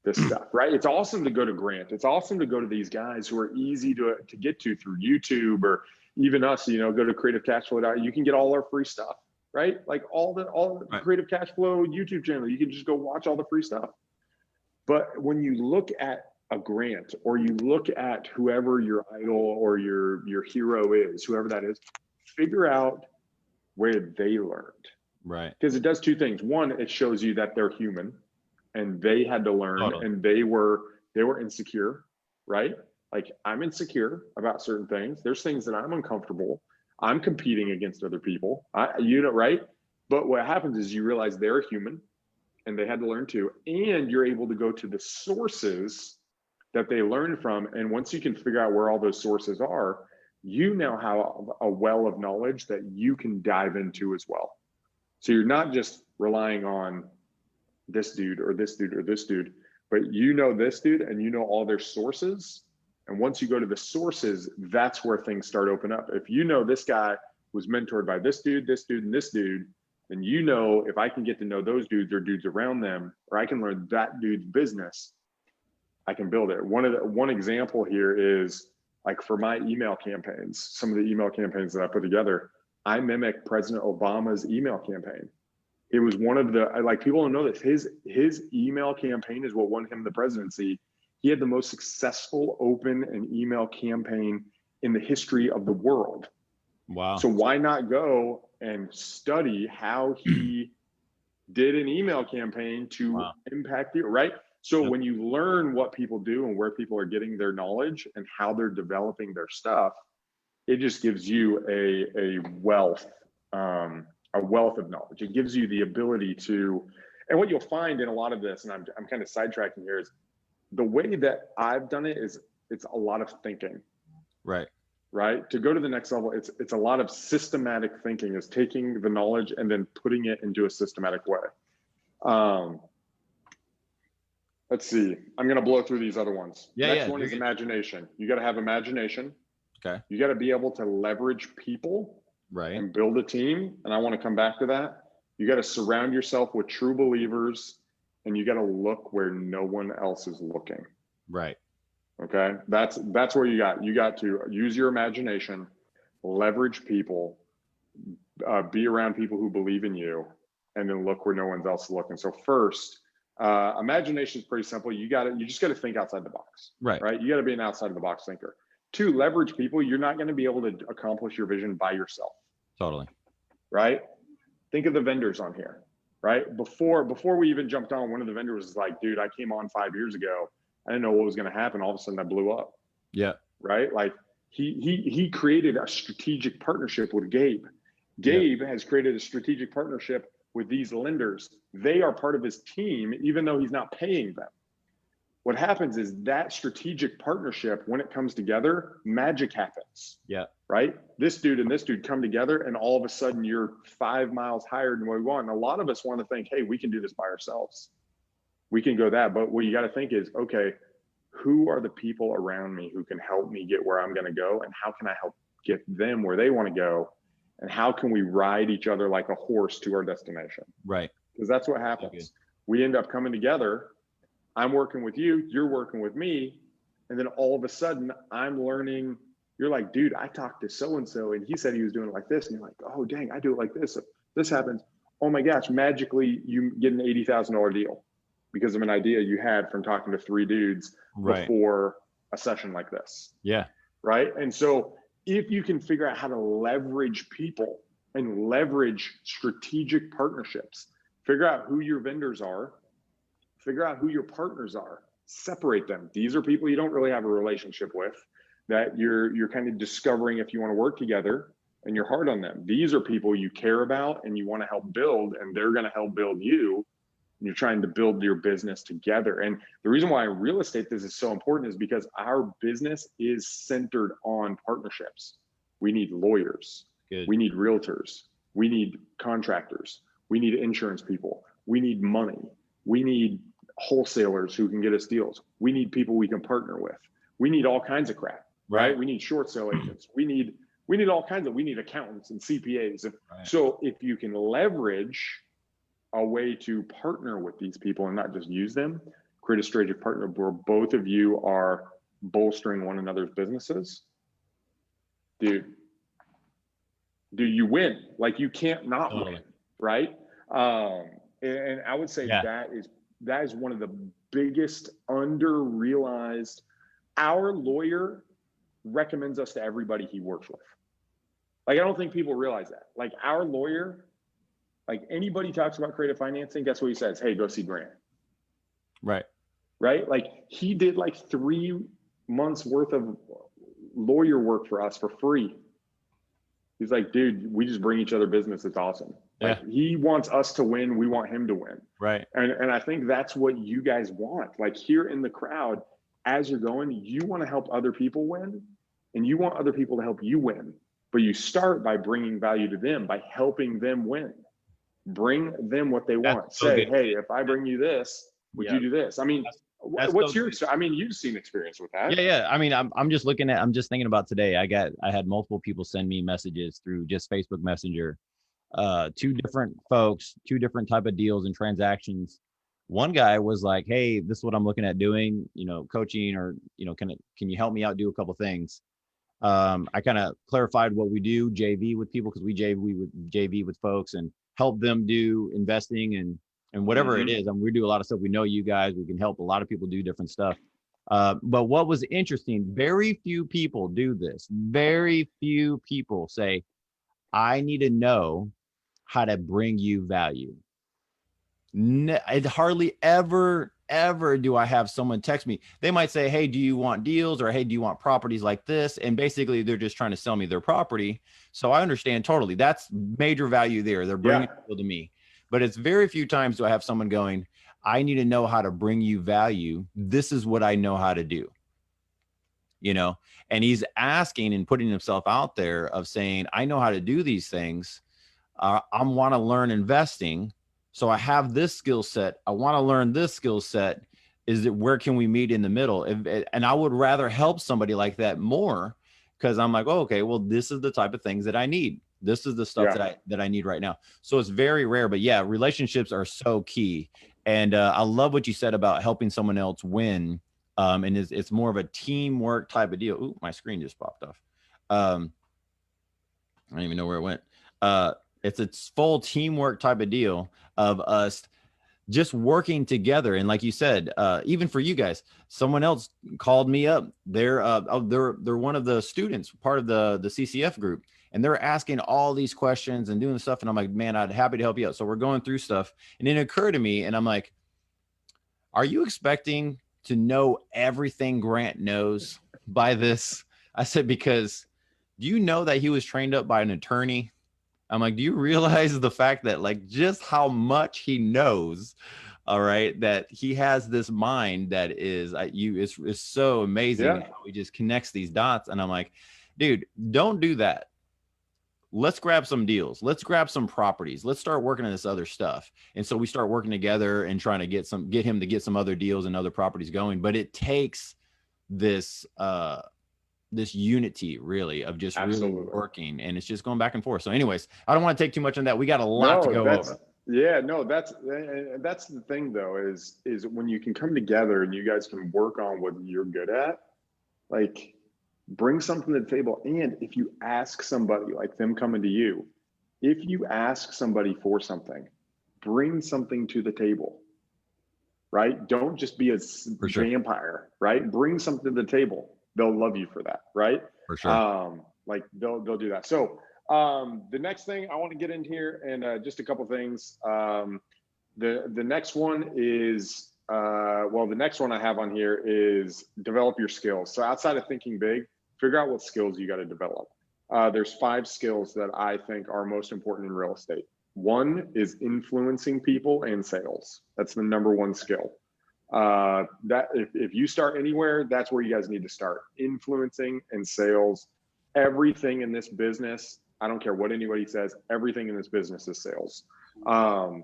this stuff, right? It's awesome to go to Grant. It's awesome to go to these guys who are easy to get to through YouTube or even us, go to creativecashflow. You can get all our free stuff, right? Like all the Creative Cash Flow YouTube channel, you can just go watch all the free stuff. But when you look at a Grant or you look at whoever your idol or your hero is, whoever that is, figure out where they learned. Right. Because it does two things. One, it shows you that they're human and they had to learn and they were insecure, right? Like I'm insecure about certain things. There's things that I'm uncomfortable. I'm competing against other people, right? But what happens is you realize they're human and they had to learn too. And you're able to go to the sources that they learned from. And once you can figure out where all those sources are, you now have a well of knowledge that you can dive into as well. So you're not just relying on this dude or this dude or this dude, but you know this dude and you know all their sources. And once you go to the sources, that's where things start open up. If you know this guy was mentored by this dude, and this dude, then if I can get to know those dudes or dudes around them, or I can learn that dude's business, I can build it. One example here is like for my email campaigns, some of the email campaigns that I put together, I mimic President Obama's email campaign. It was one of the, people don't know this, his email campaign is what won him the presidency. He had the most successful open and email campaign in the history of the world. Wow. So why not go and study how he did an email campaign to impact you, right? So when you learn what people do and where people are getting their knowledge and how they're developing their stuff, it just gives you a wealth of knowledge. It gives you the ability to, and what you'll find in a lot of this, and I'm kind of sidetracking here, is the way that I've done it is it's a lot of thinking. Right. To go to the next level, it's a lot of systematic thinking, is taking the knowledge and then putting it into a systematic way. Let's see. I'm going to blow through these other ones. Next one is imagination. You got to have imagination. Okay. You got to be able to leverage people and build a team. And I want to come back to that. You got to surround yourself with true believers and you got to look where no one else is looking. Right. Okay. That's where you got to use your imagination, leverage people, be around people who believe in you, and then look where no one else is looking. So first, imagination is pretty simple. You just got to think outside the box. Right. You got to be an outside of the box thinker. 2, leverage people. You're not going to be able to accomplish your vision by yourself. Totally. Right. Think of the vendors on here. Right. Before we even jumped on, one of the vendors was like, dude, I came on 5 years ago. I didn't know what was going to happen. All of a sudden I blew up. Yeah. Right. Like he created a strategic partnership with Gabe. Gabe has created a strategic partnership with these lenders. They are part of his team, even though he's not paying them. what happens is that strategic partnership, when it comes together, magic happens. Yeah. Right? This dude and this dude come together, and all of a sudden you're 5 miles higher than what we want. And a lot of us want to think, hey, we can do this by ourselves. We can go that. But what you got to think is, okay, who are the people around me who can help me get where I'm going to go? And how can I help get them where they want to go? And how can we ride each other like a horse to our destination? Right. Because that's what happens. We end up coming together. I'm working with you, you're working with me. And then all of a sudden I'm learning. You're like, dude, I talked to so-and-so and he said he was doing it like this. And you're like, oh, dang, I do it like this. This happens. Oh my gosh, magically you get an $80,000 deal because of an idea you had from talking to 3 dudes before a session like this. Yeah. Right. And so if you can figure out how to leverage people and leverage strategic partnerships, figure out who your vendors are, figure out who your partners are, separate them. These are people you don't really have a relationship with that you're kind of discovering if you want to work together, and you're hard on them. These are people you care about and you want to help build, and they're going to help build you. And you're trying to build your business together. And the reason why in real estate this is so important is because our business is centered on partnerships. We need lawyers. Good. We need realtors. We need contractors. We need insurance people. We need money. We need wholesalers who can get us deals. We need people we can partner with. We need all kinds of crap, right? We need short sale agents. We need all kinds of, we need accountants and CPAs. And so if you can leverage a way to partner with these people and not just use them, create a strategic partner where both of you are bolstering one another's businesses, dude, you win. Like you can't not win, right? And I would say that is one of the biggest under-realized. Our lawyer recommends us to everybody he works with. Like, I don't think people realize that. Like, our lawyer, like anybody talks about creative financing, guess what he says? Hey, go see Grant. Right. Right? Like, he did like 3 months worth of lawyer work for us for free. He's like, dude, we just bring each other business. It's awesome. Like, he wants us to win. We want him to win. Right. And I think that's what you guys want. Like, here in the crowd, as you're going, you want to help other people win, and you want other people to help you win. But you start by bringing value to them, by helping them win. Bring them what they want. That's so Say, good. hey, if I bring you this, would you do this? I mean, that's what's so your, good. I mean, you've seen experience with that. Yeah. I mean, I'm just thinking about today. I had multiple people send me messages through just Facebook Messenger, 2 different folks, 2 different type of deals and transactions. One guy was like, hey, this is what I'm looking at doing, coaching, or, can you help me out, do a couple things? I kind of clarified what we do, JV with people, because we JV with folks and help them do investing and whatever it is. We do a lot of stuff. We know you guys, we can help a lot of people do different stuff. But what was interesting, very few people do this. Very few people say, I need to know how to bring you value. It hardly ever do I have someone text me. They might say, hey, do you want deals? Or hey, do you want properties like this? And basically they're just trying to sell me their property. So I understand totally. That's major value there. They're bringing people to me. But it's very few times do I have someone going, I need to know how to bring you value. This is what I know how to do. And he's asking and putting himself out there of saying, I know how to do these things. I want to learn investing. So I have this skill set. I want to learn this skill set. Is it, where can we meet in the middle? And I would rather help somebody like that more, because I'm like, oh, okay, well, this is the type of things that I need. This is the stuff that I need right now. So it's very rare, but yeah, relationships are so key. And I love what you said about helping someone else win. And it's more of a teamwork type of deal. Ooh, my screen just popped off. I don't even know where it went. It's a full teamwork type of deal of us just working together. And like you said, even for you guys, someone else called me up. They're one of the students, part of the CCF group, and they're asking all these questions and doing stuff. And I'm like, man, I'd happy to help you out. So we're going through stuff, and it occurred to me, and I'm like, are you expecting to know everything Grant knows by this? I said, because do you know that he was trained up by an attorney? I'm like, do you realize the fact that like just how much he knows All right, that he has this mind that is it's so amazing Yeah. how he just connects these dots. And I'm like, dude, don't do that. Let's grab some deals. Let's grab some properties. Let's start working on this other stuff. And so we start working together and trying to get him to get some other deals and other properties going. But it takes this this unity really of just Absolutely. really working, and it's just going back and forth. So anyways, I don't want to take too much on that. We got a lot to go over. Yeah, no, that's the thing though, is when you can come together and you guys can work on what you're good at, like bring something to the table. And if you ask somebody, like them coming to you, if you ask somebody for something, bring something to the table, right? Don't just be a vampire, right? Bring something to the table. They'll love you for that, right? For sure. Like they'll do that. So the next thing I want to get in here, and just a couple things. The next one is the next one I have on here is develop your skills. So outside of thinking big, figure out what skills you got to develop. There's 5 skills that I think are most important in real estate. One is influencing people and sales. That's the number 1 skill. That if you start anywhere, that's where you guys need to start. Influencing and sales. Everything in this business, I don't care what anybody says, everything in this business is sales. The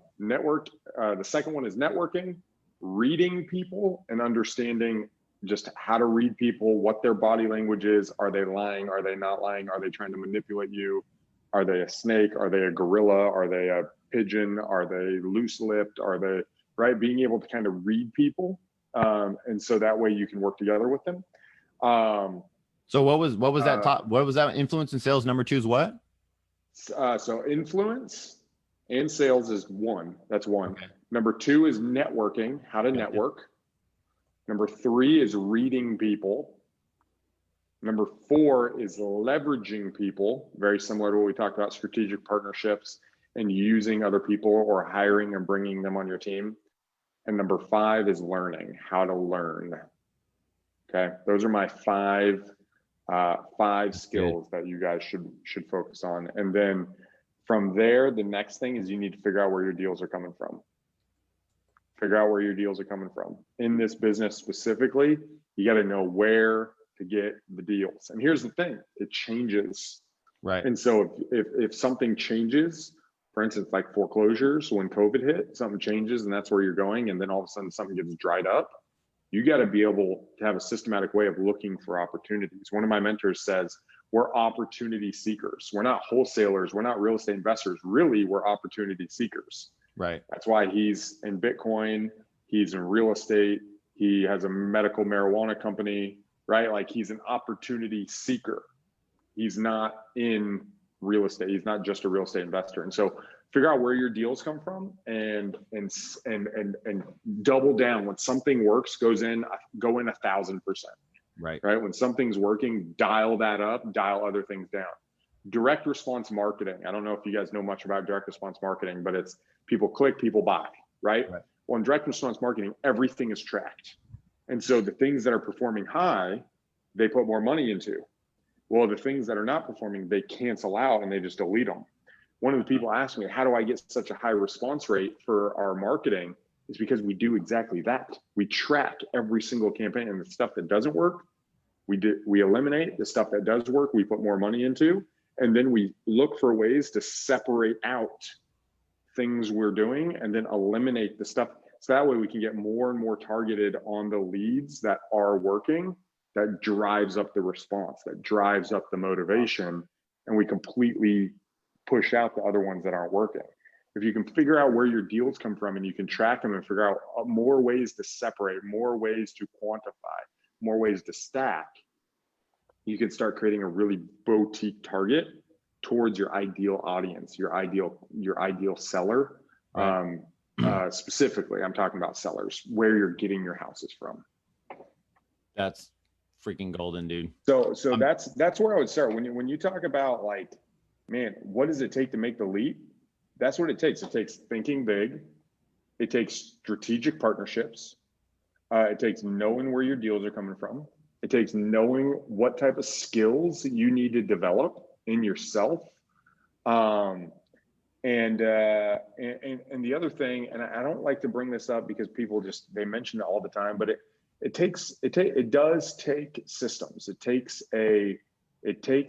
second one is networking, reading people and understanding just how to read people, what their body language is. Are they lying? Are they not lying? Are they trying to manipulate you? Are they a snake? Are they a gorilla? Are they a pigeon? Are they loose-lipped? Are they, right? Being able to kind of read people. And so that way you can work together with them. So what was that top? What was that? Influence and sales number 2 is what? So influence and sales is 1. That's 1. Okay. Number 2 is networking, how to network. Number 3 is reading people. Number 4 is leveraging people, very similar to what we talked about, strategic partnerships and using other people or hiring and bringing them on your team. And number 5 is learning, how to learn. Okay, those are my 5 skills that you guys should focus on. And then from there, the next thing is you need to figure out where your deals are coming from. Figure out where your deals are coming from. In this business specifically, you got to know where to get the deals. And here's the thing, it changes. Right. And so if something changes, for instance, like foreclosures, when COVID hit, something changes and that's where you're going. And then all of a sudden something gets dried up. You got to be able to have a systematic way of looking for opportunities. One of my mentors says, we're opportunity seekers. We're not wholesalers. We're not real estate investors. Really, we're opportunity seekers. Right. That's why he's in Bitcoin. He's in real estate. He has a medical marijuana company, right? Like he's an opportunity seeker. He's not in real estate. He's not just a real estate investor. And so figure out where your deals come from and double down. When something works, go in 1,000%. Right. Right. When something's working, dial that up, dial other things down. Direct response marketing. I don't know if you guys know much about direct response marketing, but it's people click, people buy, right? Well, in direct response marketing, everything is tracked. And so the things that are performing high, they put more money into. Well, the things that are not performing, they cancel out and they just delete them. One of the people asked me, how do I get such a high response rate for our marketing? It's because we do exactly that. We track every single campaign, and the stuff that doesn't work, we eliminate. The stuff that does work, we put more money into. And then we look for ways to separate out things we're doing and then eliminate the stuff. So that way we can get more and more targeted on the leads that are working, that drives up the response, that drives up the motivation, and we completely push out the other ones that aren't working. If you can figure out where your deals come from and you can track them and figure out more ways to separate, more ways to quantify, more ways to stack, you can start creating a really boutique target towards your ideal audience, your ideal seller. Right. Specifically, I'm talking about sellers, where you're getting your houses from. That's freaking golden, dude. So that's where I would start. When you talk about like, man, what does it take to make the leap? That's what it takes. It takes thinking big. It takes strategic partnerships. It takes knowing where your deals are coming from. It takes knowing what type of skills you need to develop in yourself. And the the other thing, and I don't like to bring this up because people they mention it all the time, but it does take systems. It takes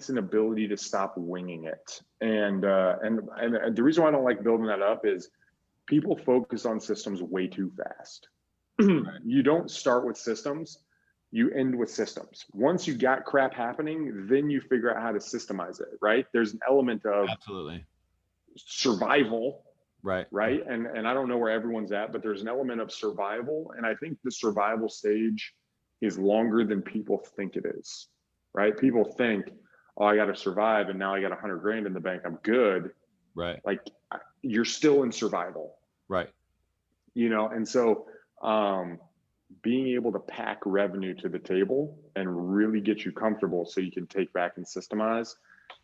an ability to stop winging it. And the reason why I don't like building that up is people focus on systems way too fast. You don't start with systems, you end with systems. Once you got crap happening, then you figure out how to systemize it, right? There's an element of Absolutely. survival, Right. And I don't know where everyone's at, but there's an element of survival. And I think the survival stage is longer than people think it is, right? People think, oh, I got to survive, and now I got 100 grand in the bank, I'm good. Right. Like, you're still in survival. Right. And so being able to pack revenue to the table and really get you comfortable so you can take back and systemize,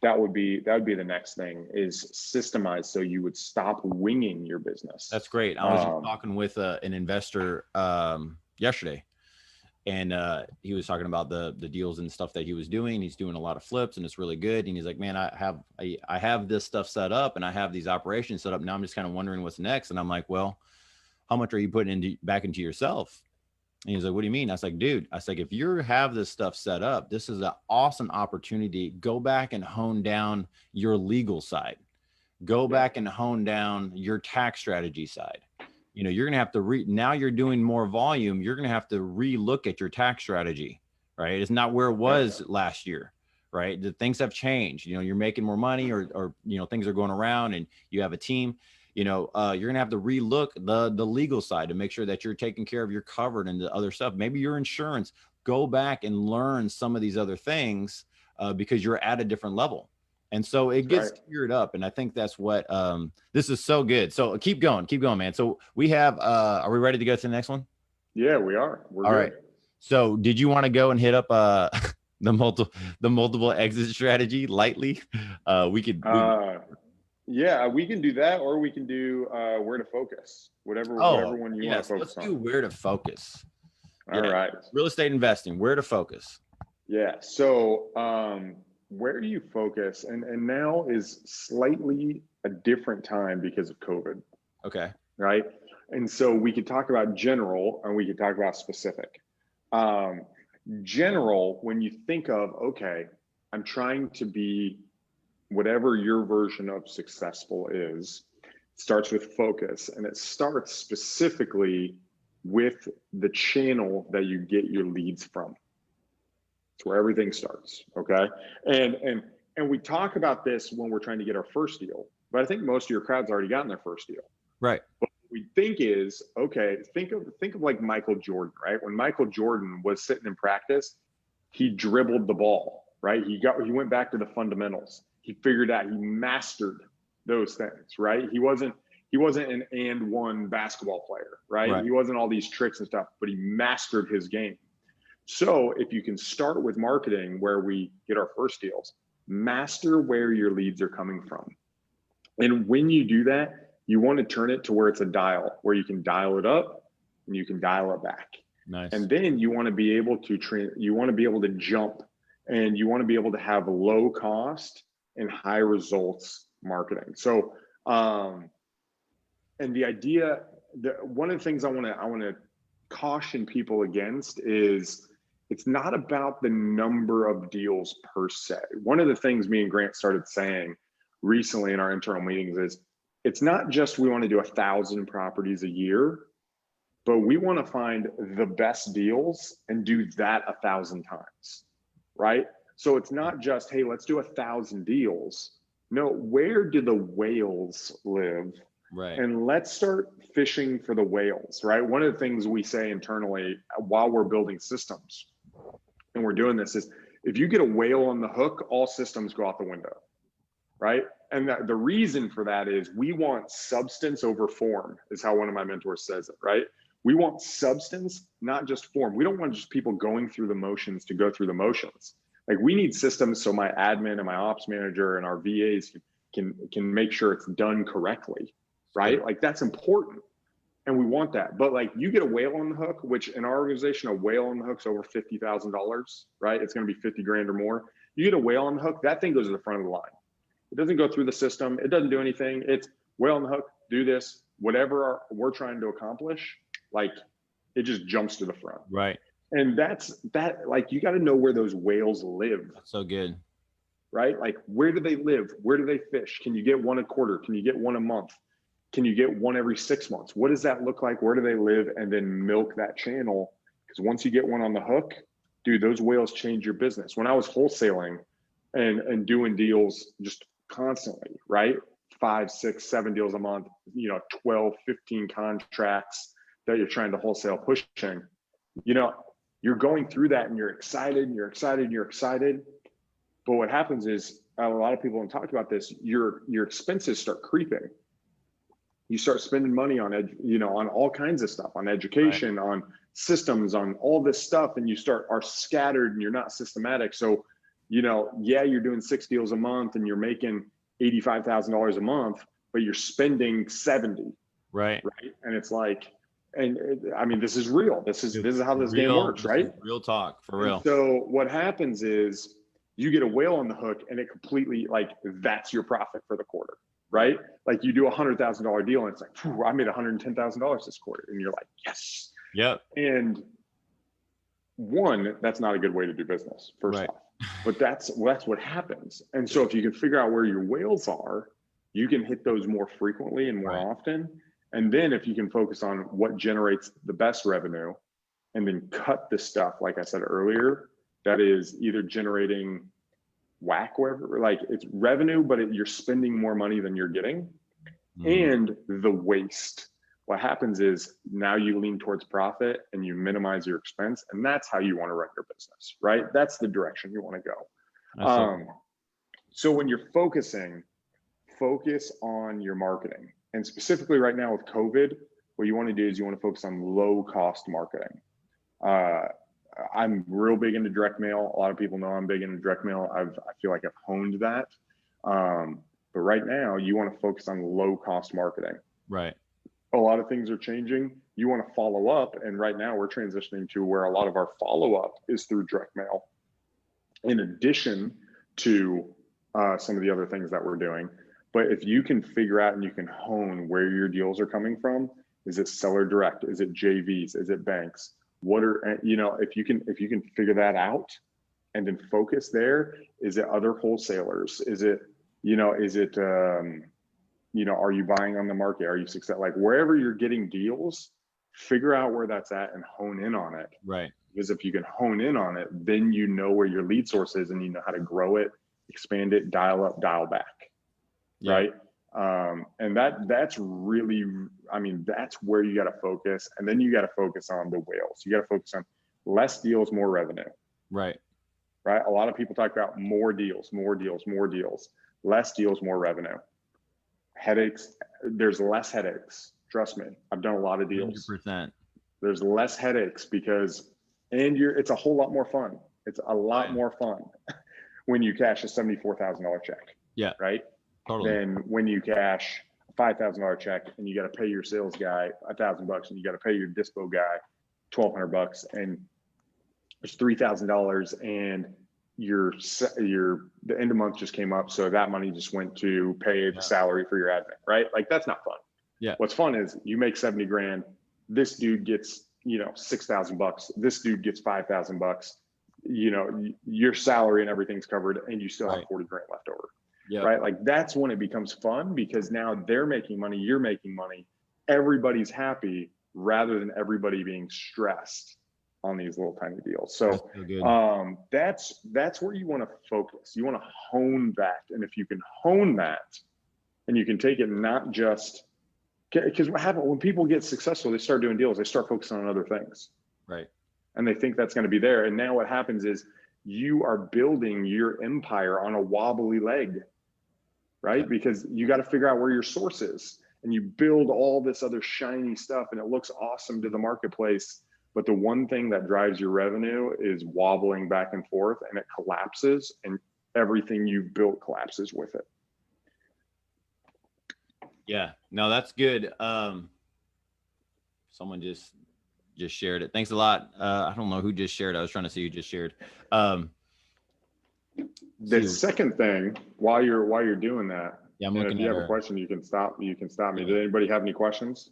that would be the next thing, is systemize so you would stop winging your business. That's great. I was talking with an investor yesterday, and he was talking about the deals and stuff that he was doing. He's doing a lot of flips, and it's really good. And he's like, man, I have this stuff set up, and I have these operations set up. Now I'm just kind of wondering what's next. And I'm like, well, how much are you putting back into yourself? And he's like, what do you mean? I was like, dude, if you have this stuff set up, this is an awesome opportunity. Go back and hone down your legal side. Go back and hone down your tax strategy side. You're going to have to now you're doing more volume. You're going to have to relook at your tax strategy, right? It's not where it was last year, right? The things have changed. You're making more money, or things are going around, and you have a team. You're going to have to relook the legal side to make sure that you're taking care of your covered and the other stuff. Maybe your insurance. Go back and learn some of these other things because you're at a different level. And so it gets geared up. And I think that's what this is so good. So keep going, man. So we have are we ready to go to the next one? Yeah, we are. We're all good. Right. So did you want to go and hit up the multiple exit strategy lightly? Yeah, we can do that, or we can do where to focus, whatever one you want to focus on. Let's do where to focus. All right. Real estate investing, where to focus. Yeah. So where do you focus? And now is slightly a different time because of COVID. Okay. Right. And so we could talk about general, and we could talk about specific. General, when you think of, okay, I'm trying to be whatever your version of successful is, starts with focus, and it starts specifically with the channel that you get your leads from. It's where everything starts. Okay. And we talk about this when we're trying to get our first deal, but I think most of your crowd's already gotten their first deal. Right. But what we think is, okay, think of like Michael Jordan, right? When Michael Jordan was sitting in practice, he dribbled the ball, right? He went back to the fundamentals. He figured out, he mastered those things, right? He wasn't an and one basketball player, right? He wasn't all these tricks and stuff, but he mastered his game. So if you can start with marketing, where we get our first deals, master where your leads are coming from. And when you do that, you want to turn it to where it's a dial, where you can dial it up and you can dial it back. Nice. And then you want to be able to jump, and you want to be able to have low cost and high results marketing. So, and the idea that one of the things I want to caution people against is, it's not about the number of deals per se. One of the things me and Grant started saying recently in our internal meetings is, it's not just we want to do 1,000 properties a year, but we want to find the best deals and do that 1,000 times, right? So it's not just, hey, let's do 1,000 deals. No, where do the whales live? Right. And let's start fishing for the whales, right? One of the things we say internally while we're building systems, and we're doing this, is if you get a whale on the hook, all systems go out the window, right? And the reason for that is, we want substance over form, is how one of my mentors says it, right? We want substance, not just form. We don't want just people going through the motions to go through the motions. Like, we need systems so my admin and my ops manager and our VAs can make sure it's done correctly, right? Like, that's important. And we want that. But like, you get a whale on the hook, which in our organization, a whale on the hook's over $50,000, right? It's going to be 50 grand or more. You get a whale on the hook, that thing goes to the front of the line. It doesn't go through the system. It doesn't do anything. It's whale on the hook, do this, whatever we're trying to accomplish, like it just jumps to the front. Right. And like, you got to know where those whales live. That's so good. Right? Like, where do they live? Where do they fish? Can you get one a quarter? Can you get one a month? Can you get one every 6 months? What does that look like? Where do they live? And then milk that channel. Because once you get one on the hook, dude, those whales change your business. When I was wholesaling and doing deals just constantly, right? 5, 6, 7 deals a month, 12, 15 contracts that you're trying to wholesale pushing, you're going through that and you're excited and you're excited and you're excited. But what happens is, a lot of people have talked about this, your expenses start creeping. You start spending money on on all kinds of stuff, on education, right, on systems, on all this stuff, and you are scattered and you're not systematic. So, you're doing 6 deals a month and you're making $85,000 a month, but you're spending 70. Right. And it's like, I mean, this is real. This is how this game works, right? Real talk, for real. And so what happens is you get a whale on the hook and it completely, like, that's your profit for the quarter, right? Like, you do a $100,000 deal and it's like, I made $110,000 this quarter. And you're like, yes. Yep. And one, that's not a good way to do business, first off. But that's what happens. And so if you can figure out where your whales are, you can hit those more frequently and more often. And then if you can focus on what generates the best revenue and then cut the stuff, like I said earlier, that is either generating whack, wherever, like it's revenue, but you're spending more money than you're getting. And the waste. What happens is now you lean towards profit and you minimize your expense. And that's how you want to run your business, right? That's the direction you want to go. So when you're focus on your marketing. And specifically right now with COVID, what you want to do is you want to focus on low cost marketing. I'm real big into direct mail. A lot of people know I'm big into direct mail. I feel like I've honed that. But right now you want to focus on low cost marketing. Right. A lot of things are changing. You want to follow up. And right now we're transitioning to where a lot of our follow-up is through direct mail, in addition to some of the other things that we're doing. But if you can figure out and you can hone where your deals are coming from, is it seller direct? Is it JVs? Is it banks? What are, if you can figure that out and then focus there, is it other wholesalers? Is it, are you buying on the market? Are you successful? Like, wherever you're getting deals, figure out where that's at and hone in on it. Right. Because if you can hone in on it, then you know where your lead source is and you know how to grow it, expand it, dial up, dial back. Yeah. Right. And that's really, that's where you got to focus. And then you got to focus on the whales. You got to focus on less deals, more revenue. Right. Right. A lot of people talk about more deals, less deals, more revenue. Headaches. There's less headaches. Trust me. I've done a lot of deals. 100%. There's less headaches it's a whole lot more fun. It's a lot more fun when you cash a $74,000 check. Yeah. Right. Totally. Than when you cash a $5,000 check and you got to pay your sales guy $1,000 and you got to pay your dispo guy $1,200 and it's $3,000 and the end of month just came up, so that money just went to pay the salary for your admin, right? Like, that's not fun. Yeah. What's fun is you make 70 grand. This dude gets $6,000. This dude gets $5,000. Your salary and everything's covered, and you still have 40 grand left over. Yeah. Right. Like, that's when it becomes fun, because now they're making money, you're making money, everybody's happy, rather than everybody being stressed on these little tiny deals. So that's where you want to focus. You want to hone that. And if you can hone that and you can take it, not just because what happens when people get successful, they start doing deals, they start focusing on other things. Right. And they think that's going to be there. And now what happens is you are building your empire on a wobbly leg, right? Because you got to figure out where your source is, and you build all this other shiny stuff and it looks awesome to the marketplace. But the one thing that drives your revenue is wobbling back and forth, and it collapses, and everything you've built collapses with it. Yeah, no, that's good. Someone just shared it. Thanks a lot. I don't know who just shared. I was trying to see who just shared. The second thing, while you're doing that, Yeah, I'm And looking if you at have a her. question, you can stop me. Did anybody have any questions?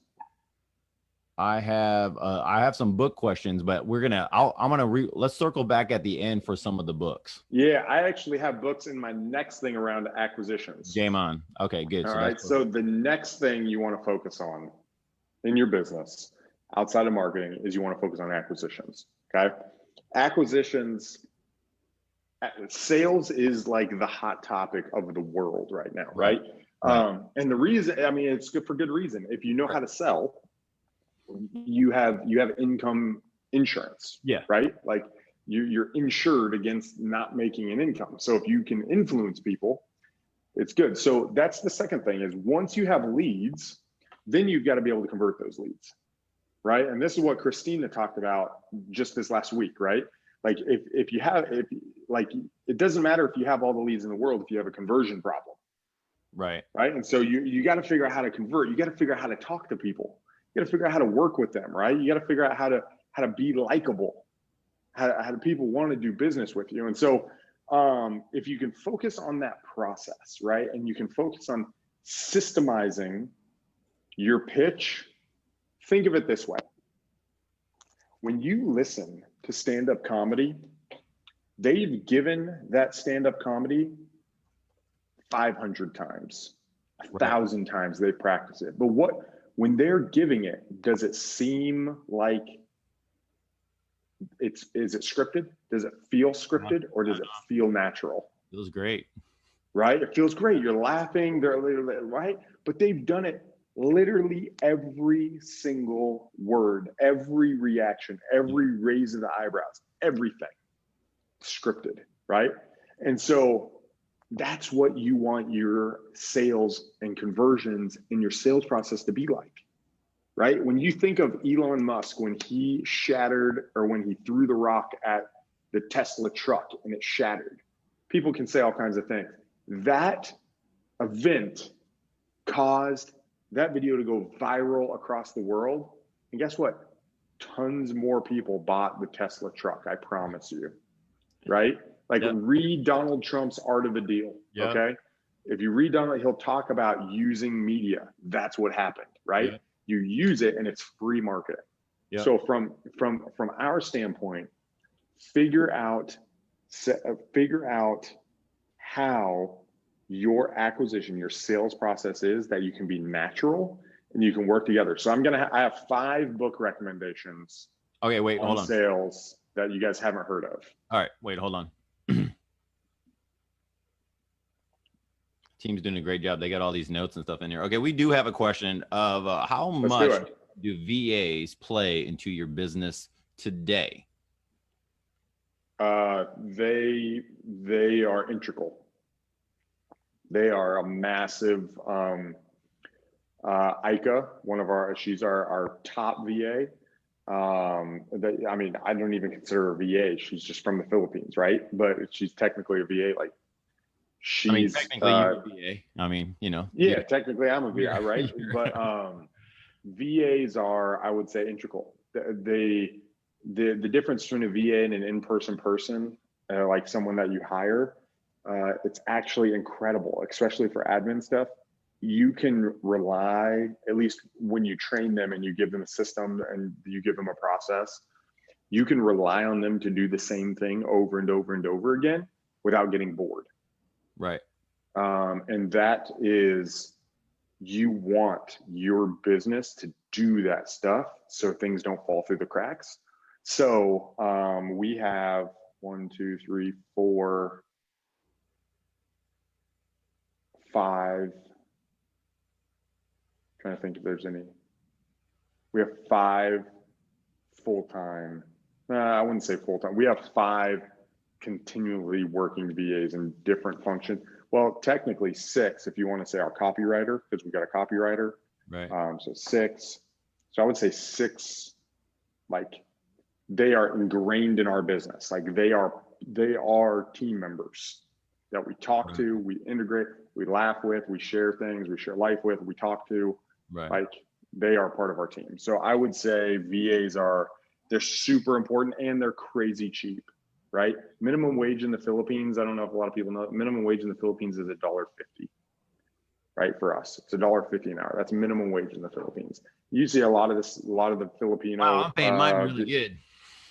I have some book questions, but let's circle back at the end for some of the books. Yeah, I actually have books in my next thing around acquisitions. Game on. Okay, good. All right. So the next thing you want to focus on in your business outside of marketing is you want to focus on acquisitions. Okay. Acquisitions, sales is like the hot topic of the world right now. Right. And the reason, I mean, it's good for good reason. If you know how to sell, you have income insurance. Yeah. Right. Like you're insured against not making an income. So if you can influence people, it's good. So that's the second thing is once you have leads, then you've got to be able to convert those leads. Right. And this is what Christina talked about just this last week. Right. Like if it doesn't matter if you have all the leads in the world, if you have a conversion problem. Right. Right. And so you got to figure out how to convert. You got to figure out how to talk to people. You got to figure out how to work with them. Right. You got to figure out how to be likable, how do people want to do business with you. And so if you can focus on that process, right, and you can focus on systemizing your pitch, think of it this way. When you listen to stand-up comedy, they've given that stand-up comedy 500 times, 1,000 times they've practiced it. But when they're giving it, does it seem like is it scripted? Does it feel scripted or does it feel natural? Feels great. Right? It feels great. You're laughing, they're right? But they've done it literally every single word, every reaction, every raise of the eyebrows, everything scripted, right? And so that's what you want your sales and conversions in your sales process to be like. Right? When you think of Elon Musk, when he shattered or when he threw the rock at the Tesla truck and it shattered, people can say all kinds of things. That event caused that video to go viral across the world. And guess what? Tons more people bought the Tesla truck. I promise you. Right? Like read Donald Trump's Art of the Deal. Yep. Okay. If you read Donald, he'll talk about using media. That's what happened. Right? Yep. You use it and it's free marketing. Yep. So from our standpoint, figure out how your acquisition, your sales process is that you can be natural and you can work together. So I have 5 book recommendations. Okay, wait, hold on. Sales that you guys haven't heard of. All right, wait, hold on. Team's doing a great job. They got all these notes and stuff in here. Okay, we do have a question of how much do VAs play into your business today? They are integral. They are a massive. Ika, she's our top VA. I mean, I don't even consider her a VA. She's just from the Philippines, right? But she's technically a VA. Like she's technically you're a VA. I mean, you know. Yeah, technically I'm a VA, right? But VAs are, I would say, integral. The difference between a VA and an in-person person, like someone that you hire, it's actually incredible, especially for admin stuff. You can rely, at least when you train them and you give them a system and you give them a process, you can rely on them to do the same thing over and over and over again without getting bored. Right. And that is, you want your business to do that stuff so things don't fall through the cracks. So we have 1, 2, 3, 4, 5. Trying to think if there's any. We have 5 full-time. I wouldn't say full-time. We have 5 continually working VAs in different functions. Well, technically 6 if you want to say our copywriter, because we got a copywriter. Right. So 6. So I would say 6. Like they are ingrained in our business. Like they are team members that we talk to, we integrate, we laugh with, we share things, we share life with, we talk to. Right. Like they are part of our team. So I would say VAs they're super important and they're crazy cheap, right? Minimum wage in the Philippines, I don't know if a lot of people know, minimum wage in the Philippines is $1.50. right? For us, it's $1.50 an hour. That's minimum wage in the Philippines. You see a lot of the Filipino. Wow, I'm paying mine really good.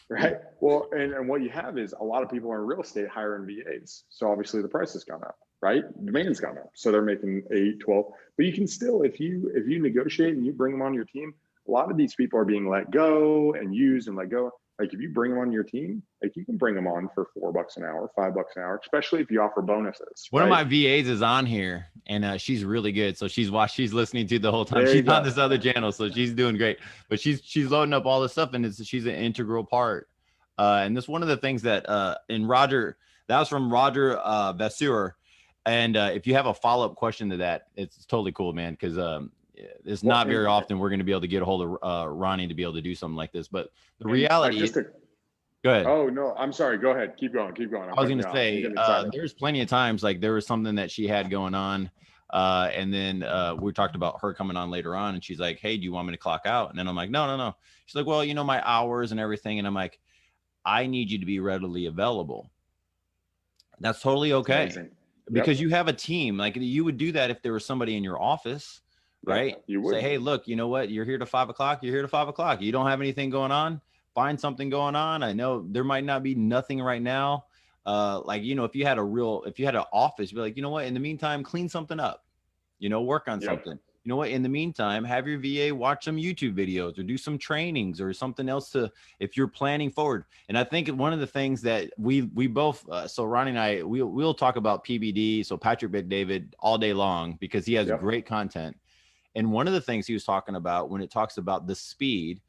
Right. Well, and what you have is a lot of people in real estate hiring VAs. So obviously the price has gone up, right? Demand's gone up. So they're making 8, 12. But you can still, if you negotiate and you bring them on your team, a lot of these people are being let go and used and let go. Like if you bring them on your team, like you can bring them on for $4 an hour, $5 an hour, especially if you offer bonuses. One of my VAs is on here, and she's really good. So she's listening to the whole time. There She's on this other channel, so she's doing great. But she's loading up all this stuff, and she's an integral part. And this one of the things that in Roger, that was from Roger Vasseur. And if you have a follow-up question to that, it's totally cool, man, because it's not very often we're going to be able to get a hold of Ronnie to be able to do something like this. But the reality is, go ahead. Oh, no, I'm sorry. Go ahead. Keep going. I was going to say, there's plenty of times, like there was something that she had going on. And then we talked about her coming on later on, and she's like, hey, do you want me to clock out? And then I'm like, no. She's like, well, my hours and everything. And I'm like, I need you to be readily available. That's totally okay. Because you have a team. Like you would do that if there was somebody in your office, right? You would say, hey, look, you know what? You're here to 5 o'clock. You're here to 5 o'clock. You don't have anything going on. Find something going on. I know there might not be nothing right now. Like, if you had an office, you'd be like, you know what? In the meantime, clean something up, work on something. You know what? In the meantime, have your VA watch some YouTube videos or do some trainings or something else if you're planning forward. And I think one of the things that we both, so Ronnie and I, we'll talk about PBD. So Patrick McDavid all day long because he has great content. And one of the things he was talking about when it talks about the speed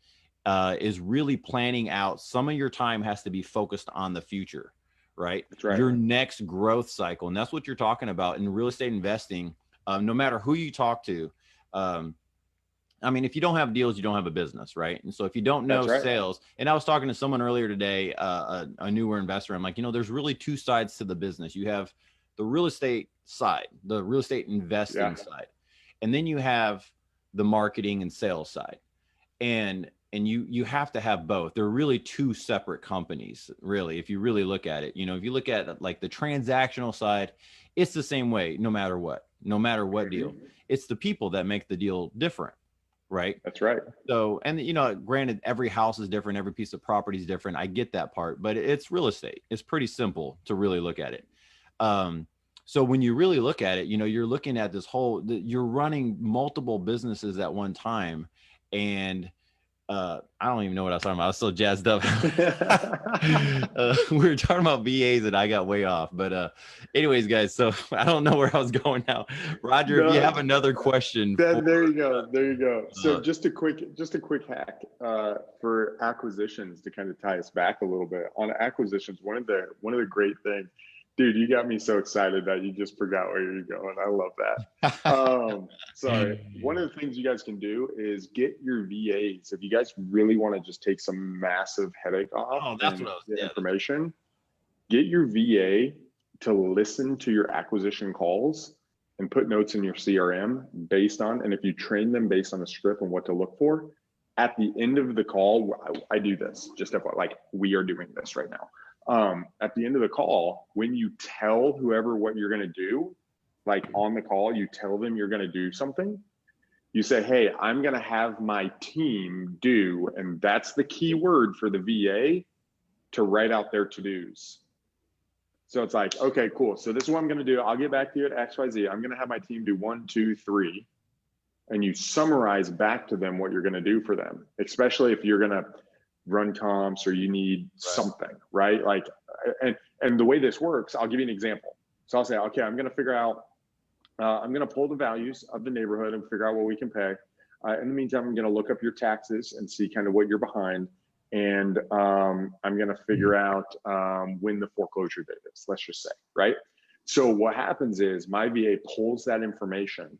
is really planning out. Some of your time has to be focused on the future, right? That's right. Your next growth cycle. And that's what you're talking about in real estate investing. No matter who you talk to, I mean, if you don't have deals, you don't have a business, right? And so if you don't know sales, and I was talking to someone earlier today, a newer investor, I'm like, there's really two sides to the business. You have the real estate side, the real estate investing side, and then you have the marketing and sales side. And you have to have both. They're really two separate companies, really, if you really look at it. If you look at like the transactional side, it's the same way, no matter what deal. It's the people that make the deal different, right? That's right. So, and granted, every house is different, every piece of property is different. I get that part, but it's real estate. It's pretty simple to really look at it. So when you really look at it, you're looking at this you're running multiple businesses at one time, and I don't even know what I was talking about. I was so jazzed up. We were talking about VAs and I got way off. But anyways, guys, so I don't know where I was going now. Roger, if you have another question. There you go. So just a quick hack for acquisitions to kind of tie us back a little bit. On acquisitions, one of the great things, dude, you got me so excited that you just forgot where you're going. I love that. Sorry. One of the things you guys can do is get your VAs. If you guys really want to just take some massive headache off information, get your VA to listen to your acquisition calls and put notes in your CRM and if you train them based on the script and what to look for, at the end of the call, I do this, just like we are doing this right now. At the end of the call, when you tell whoever what you're going to do, like on the call, you tell them you're going to do something. You say, hey, I'm going to have my team do, and that's the key word for the VA to write out their to-dos. So it's like, okay, cool. So this is what I'm going to do. I'll get back to you at XYZ. I'm going to have my team do 1, 2, 3. And you summarize back to them what you're going to do for them, especially if you're going to run comps or you need something, right? Like, and the way this works, I'll give you an example. So I'll say, okay, I'm going to figure out, I'm going to pull the values of the neighborhood and figure out what we can pay. In the meantime, I'm going to look up your taxes and see kind of what you're behind. And I'm going to figure out when the foreclosure date is, let's just say, right? So what happens is my VA pulls that information.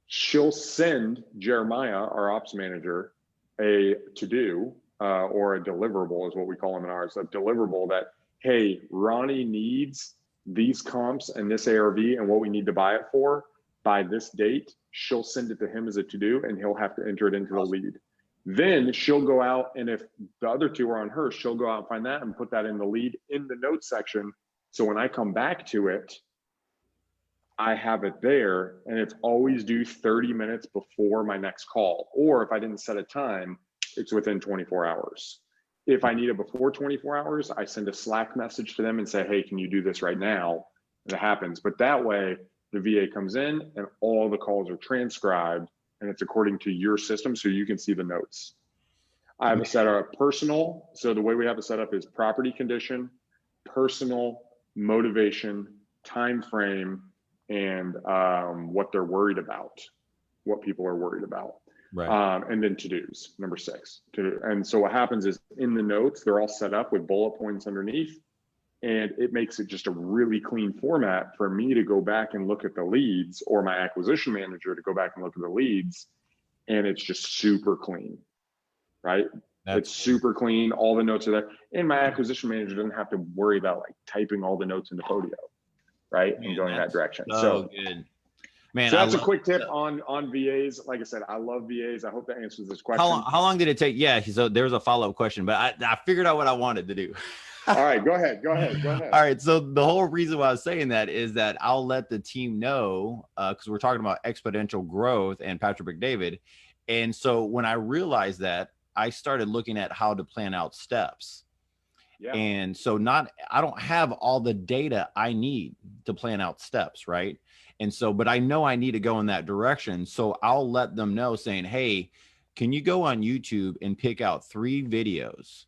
She'll send Jeremiah, our ops manager, a to-do, or a deliverable is what we call them in ours, a deliverable that, hey, Ronnie needs these comps and this ARV and what we need to buy it for by this date. She'll send it to him as a to-do and he'll have to enter it into the lead. Then she'll go out, and if the other two are on her, she'll go out and find that and put that in the lead in the notes section. So when I come back to it, I have it there, and it's always due 30 minutes before my next call. Or if I didn't set a time, it's within 24 hours. If I need it before 24 hours, I send a Slack message to them and say, hey, can you do this right now? And it happens. But that way, the VA comes in and all the calls are transcribed, and it's according to your system, so you can see the notes. I have it set up personal. So the way we have it set up is property condition, personal, motivation, time frame, and what they're worried about, what people are worried about. Right. And then to-dos, number 6. And so what happens is in the notes, they're all set up with bullet points underneath, and it makes it just a really clean format for me to go back and look at the leads, or my acquisition manager to go back and look at the leads, and it's just super clean, right? It's super clean. All the notes are there, and my acquisition manager doesn't have to worry about like typing all the notes into Podio, right? Man, and going that direction. So good. Man, so that's a quick tip on VAs. Like I said, I love VAs. I hope that answers this question. How long did it take? Yeah, so there's a follow-up question, but I figured out what I wanted to do. All right, go ahead. All right, so the whole reason why I was saying that is that I'll let the team know, because we're talking about exponential growth and Patrick McDavid. And so when I realized that, I started looking at how to plan out steps. Yeah. And so I don't have all the data I need to plan out steps, right? And so, but I know I need to go in that direction. So I'll let them know saying, hey, can you go on YouTube and pick out 3 videos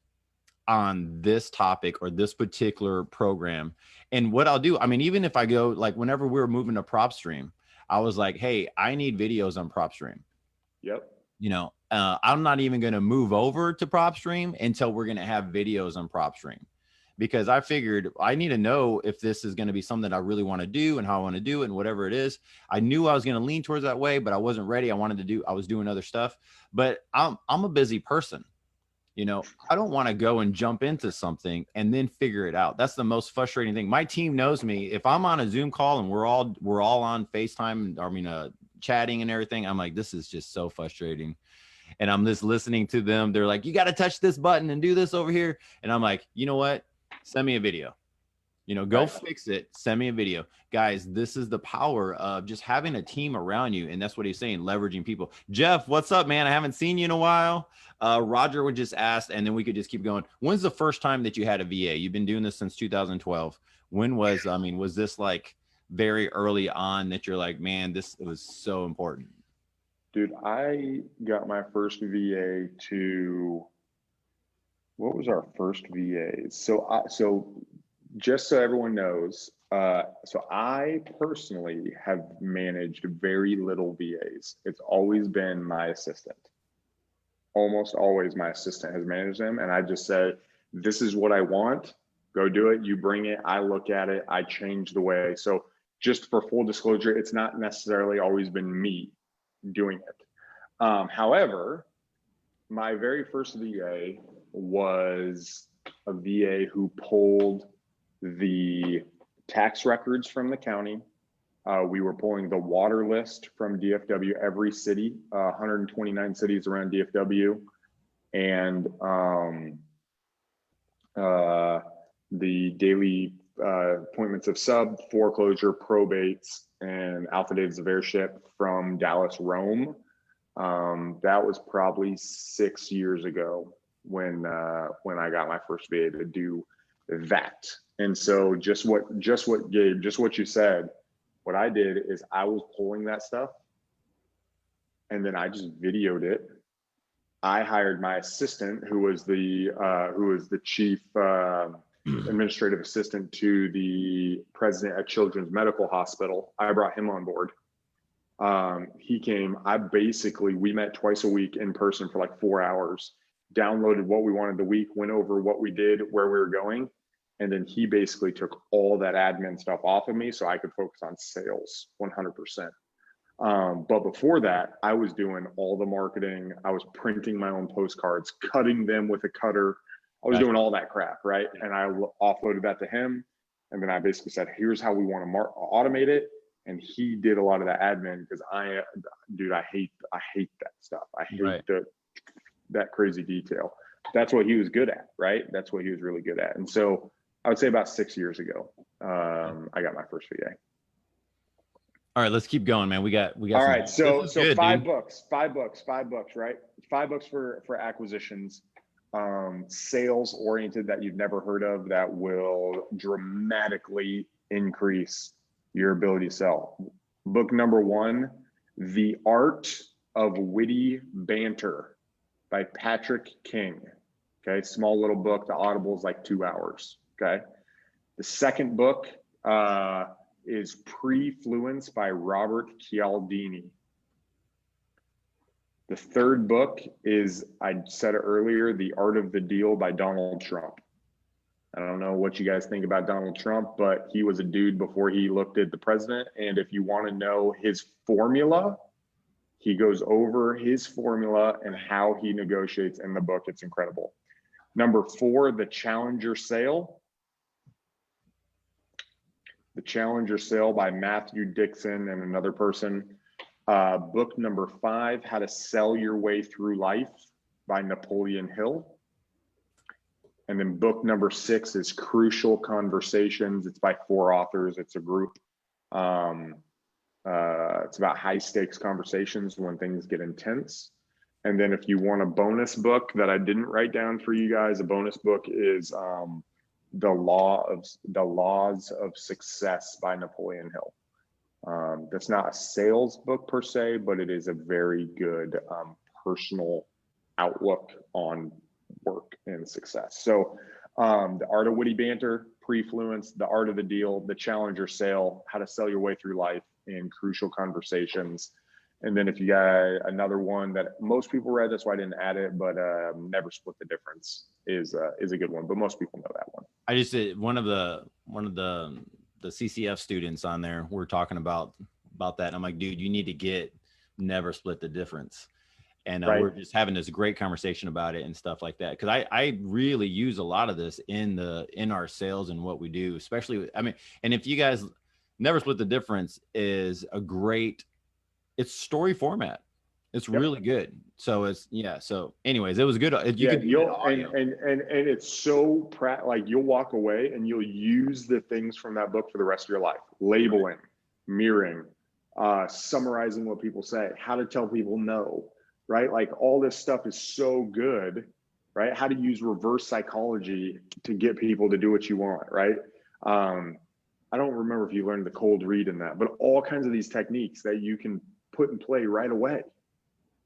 on this topic or this particular program? And what I'll do, I mean, even if I go, like whenever we were moving to PropStream, I was like, hey, I need videos on PropStream. Yep. You know, I'm not even going to move over to PropStream until we're going to have videos on PropStream, because I figured I need to know if this is going to be something that I really want to do and how I want to do it and whatever it is. I knew I was going to lean towards that way, but I wasn't ready. I was doing other stuff, but I'm a busy person. You know, I don't want to go and jump into something and then figure it out. That's the most frustrating thing. My team knows me. If I'm on a Zoom call and we're all on FaceTime, chatting and everything, I'm like, this is just so frustrating. And I'm just listening to them. They're like, you got to touch this button and do this over here. And I'm like, you know what? Send me a video. Go fix it. Send me a video. Guys, this is the power of just having a team around you. And that's what he's saying, leveraging people. Jeff, what's up, man? I haven't seen you in a while. Roger would just ask, and then we could just keep going. When's the first time that you had a VA? You've been doing this since 2012. When was this like very early on that you're like, man, this was so important? Dude, I got my first VA what was our first VA? So just so everyone knows, so I personally have managed very little VAs. It's always been my assistant. Almost always my assistant has managed them. And I just said, this is what I want. Go do it. You bring it. I look at it. I change the way. So just for full disclosure, it's not necessarily always been me doing it. However, my very first VA was a VA who pulled the tax records from the county. We were pulling the water list from DFW, every city, 129 cities around DFW, and the daily appointments of sub, foreclosure, probates, and affidavits of heirship from Dallas, Rome. That was probably 6 years ago when I got my first VA to do that. And so just what Gabe, just what you said, what I did is I was pulling that stuff and then I just videoed it. I hired my assistant, who was the chief administrative assistant to the president at Children's Medical Hospital. I brought him on board. He came. We met twice a week in person for like 4 hours, downloaded what we wanted the week, went over what we did, where we were going. And then he basically took all that admin stuff off of me so I could focus on sales 100%. But before that, I was doing all the marketing. I was printing my own postcards, cutting them with a cutter. I was doing all that crap, right? And I offloaded that to him. And then I basically said, here's how we want to automate it. And he did a lot of that admin because I hate that stuff. I hate that crazy detail. That's what he was good at, right? That's what he was really good at. And so I would say about 6 years ago, I got my first VA. All right, let's keep going, man. We got All some, right. So good, five dude. books, right? 5 books for acquisitions, sales oriented that you've never heard of that will dramatically increase your ability to sell. Book number 1, The Art of Witty Banter by Patrick King. Okay. Small little book. The Audible is like 2 hours. Okay. The second book, is Pre-Fluence by Robert Cialdini. The third book is, I said it earlier, The Art of the Deal by Donald Trump. I don't know what you guys think about Donald Trump, but he was a dude before he looked at the president. And if you want to know his formula, he goes over his formula and how he negotiates in the book. It's incredible. Number 4, The Challenger Sale. The Challenger Sale by Matthew Dixon and another person. Book number 5, How to Sell Your Way Through Life by Napoleon Hill. And then book number 6 is Crucial Conversations. It's by 4 authors. It's a group. It's about high stakes conversations when things get intense. And then if you want a bonus book that I didn't write down for you guys, a bonus book is The Laws of Success by Napoleon Hill. That's not a sales book per se, but it is a very good personal outlook on work and success. So The Art of Witty Banter, Pre-Fluence, The Art of the Deal, The Challenger Sale, How to Sell Your Way Through Life, and Crucial Conversations. And then if you got another one that most people read, that's why I didn't add it, but Never Split the Difference is a good one, but most people know that one. I just did one of the CCF students on there. We're talking about that. And I'm like, dude, you need to get Never Split the Difference. And Right. We're just having this great conversation about it and stuff like that. Cause I really use a lot of this in our sales and what we do, especially, I mean, and if you guys, Never Split the Difference is a great, it's story format. It's really good. So so anyways, it was good. And it's so like you'll walk away and you'll use the things from that book for the rest of your life. Labeling, mirroring, summarizing what people say, how to tell people no, right? Like all this stuff is so good, right? How to use reverse psychology to get people to do what you want, right? I don't remember if you learned the cold read in that, but all kinds of these techniques that you can put in play right away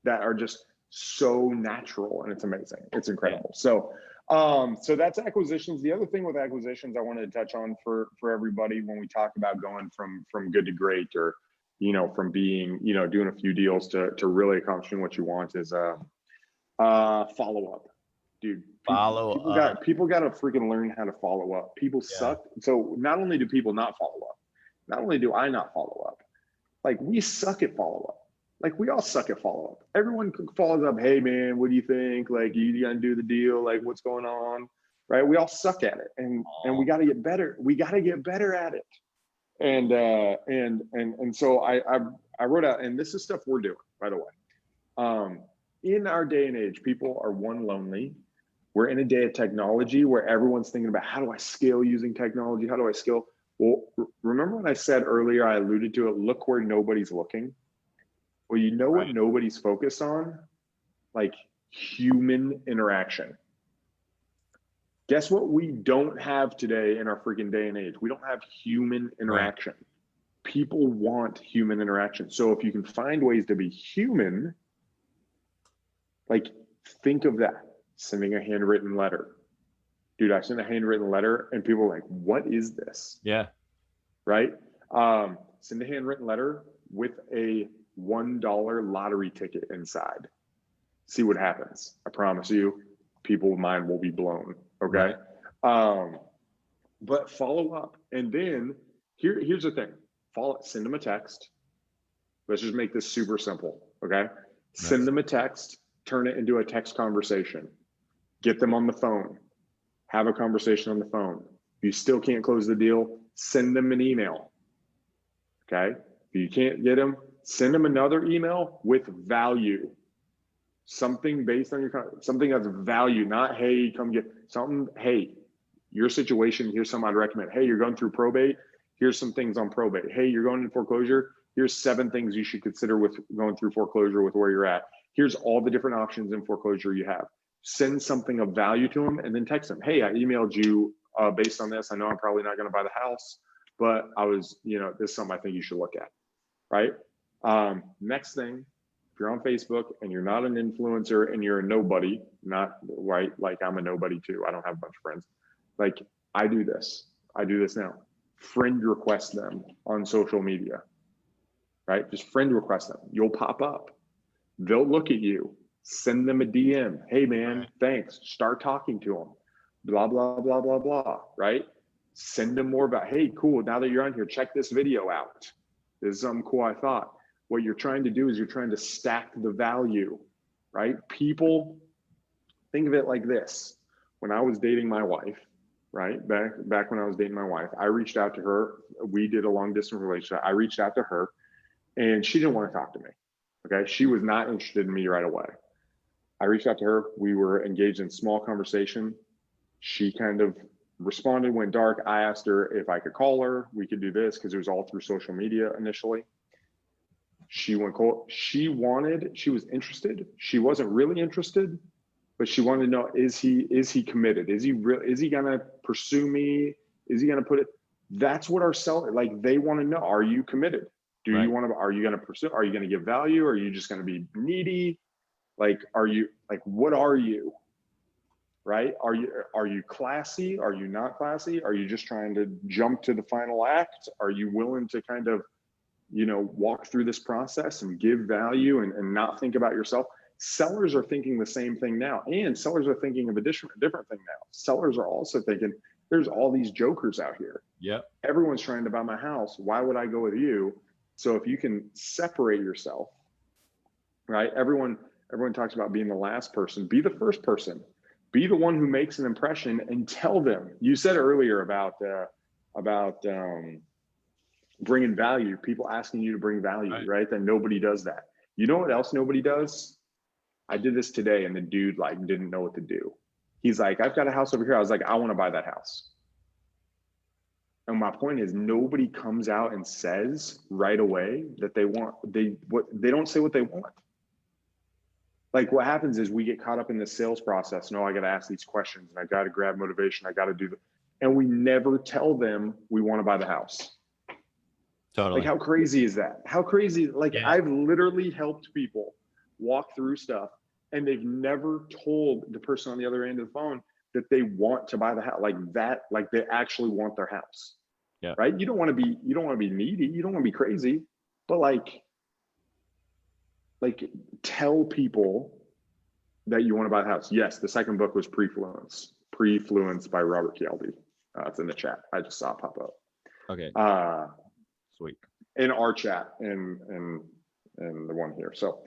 that are just so natural, and it's amazing. It's incredible. So that's acquisitions. The other thing with acquisitions I wanted to touch on for everybody when we talk about going from good to great, or from being doing a few deals to really accomplishing what you want, is follow up, dude. People got to freaking learn how to follow up. People suck. So not only do people not follow up, not only do I not follow up, like we suck at follow up. Like we all suck at follow up. Everyone follows up. Hey man, what do you think? Like you gonna do the deal? Like what's going on? Right? We all suck at it, and we got to get better. We got to get better at it. And so I wrote out, and this is stuff we're doing, by the way. In our day and age, people are lonely. We're in a day of technology where everyone's thinking about, how do I scale using technology? How do I scale? Well, remember when I said earlier, I alluded to it, look where nobody's looking. Well, you know what nobody's focused on? Like human interaction. Guess what we don't have today in our freaking day and age? We don't have human interaction. People want human interaction. So if you can find ways to be human, like think of that. Sending a handwritten letter. Dude, I sent a handwritten letter and people were like, what is this? Yeah. Right? Send a handwritten letter with a $1 lottery ticket inside. See what happens. I promise you, people's mind will be blown. Okay. But follow up. And then here's the thing. Send them a text. Let's just make this super simple. Okay. Send them a text, turn it into a text conversation. Get them on the phone. Have a conversation on the phone. If you still can't close the deal, send them an email. Okay. If you can't get them, send them another email with value. Something based on something that's value, not, hey, come get something. Hey, your situation, here's something I'd recommend. Hey, you're going through probate. Here's some things on probate. Hey, you're going into foreclosure. Here's 7 things you should consider with going through foreclosure with where you're at. Here's all the different options in foreclosure you have. Send something of value to them and then text them. Hey, I emailed you based on this. I know I'm probably not going to buy the house, but I was, this is something I think you should look at, right? Next thing, if you're on Facebook and you're not an influencer and you're a nobody, not right, like I'm a nobody too. I don't have a bunch of friends. Like I do this now. Friend request them on social media, right? Just friend request them. You'll pop up. They'll look at you. Send them a DM. Hey man, thanks. Start talking to them. Blah, blah, blah, blah, blah, right? Send them more about, hey, cool. Now that you're on here, check this video out. This is something cool I thought. What you're trying to do is you're trying to stack the value, right? People, think of it like this. When I was dating my wife, right? Back when I was dating my wife, I reached out to her. We did a long distance relationship. I reached out to her and she didn't want to talk to me. Okay. She was not interested in me right away. I reached out to her. We were engaged in small conversation. She kind of responded, went dark. I asked her if I could call her. We could do this because it was all through social media initially. She went cold. She was interested. She wasn't really interested, but she wanted to know, is he committed? Is he going to pursue me? Is he going to put it? That's what our seller, like they want to know. Are you committed? Are you going to pursue? Are you going to give value? Are you just going to be needy? What are you? Right? Are you classy? Are you not classy? Are you just trying to jump to the final act? Are you willing to kind of, walk through this process and give value and not think about yourself? Sellers are thinking the same thing now, and sellers are thinking of a different thing now. Sellers are also thinking, there's all these jokers out here. Yep. Everyone's trying to buy my house. Why would I go with you? So if you can separate yourself, right? Everyone talks about being the last person. Be the first person. Be the one who makes an impression and tell them. You said earlier about bringing value, people asking you to bring value, right? That nobody does that. You know what else nobody does? I did this today and the dude didn't know what to do. He's like, I've got a house over here. I was like, I want to buy that house. And my point is, nobody comes out and says right away that they don't say what they want. Like what happens is we get caught up in the sales process. No, I got to ask these questions and I got to grab motivation. I got to do that. And we never tell them we want to buy the house. Totally. Like how crazy is that? How crazy? Like I've literally helped people walk through stuff and they've never told the person on the other end of the phone that they want to buy the house, like they actually want their house. Yeah. Right. You don't want to be needy. You don't want to be crazy, but like tell people that you want to buy the house. Yes. The second book was Prefluence by Robert Cialdi. It's in the chat. I just saw it pop up. Okay. Sweet. In our chat and the one here. So,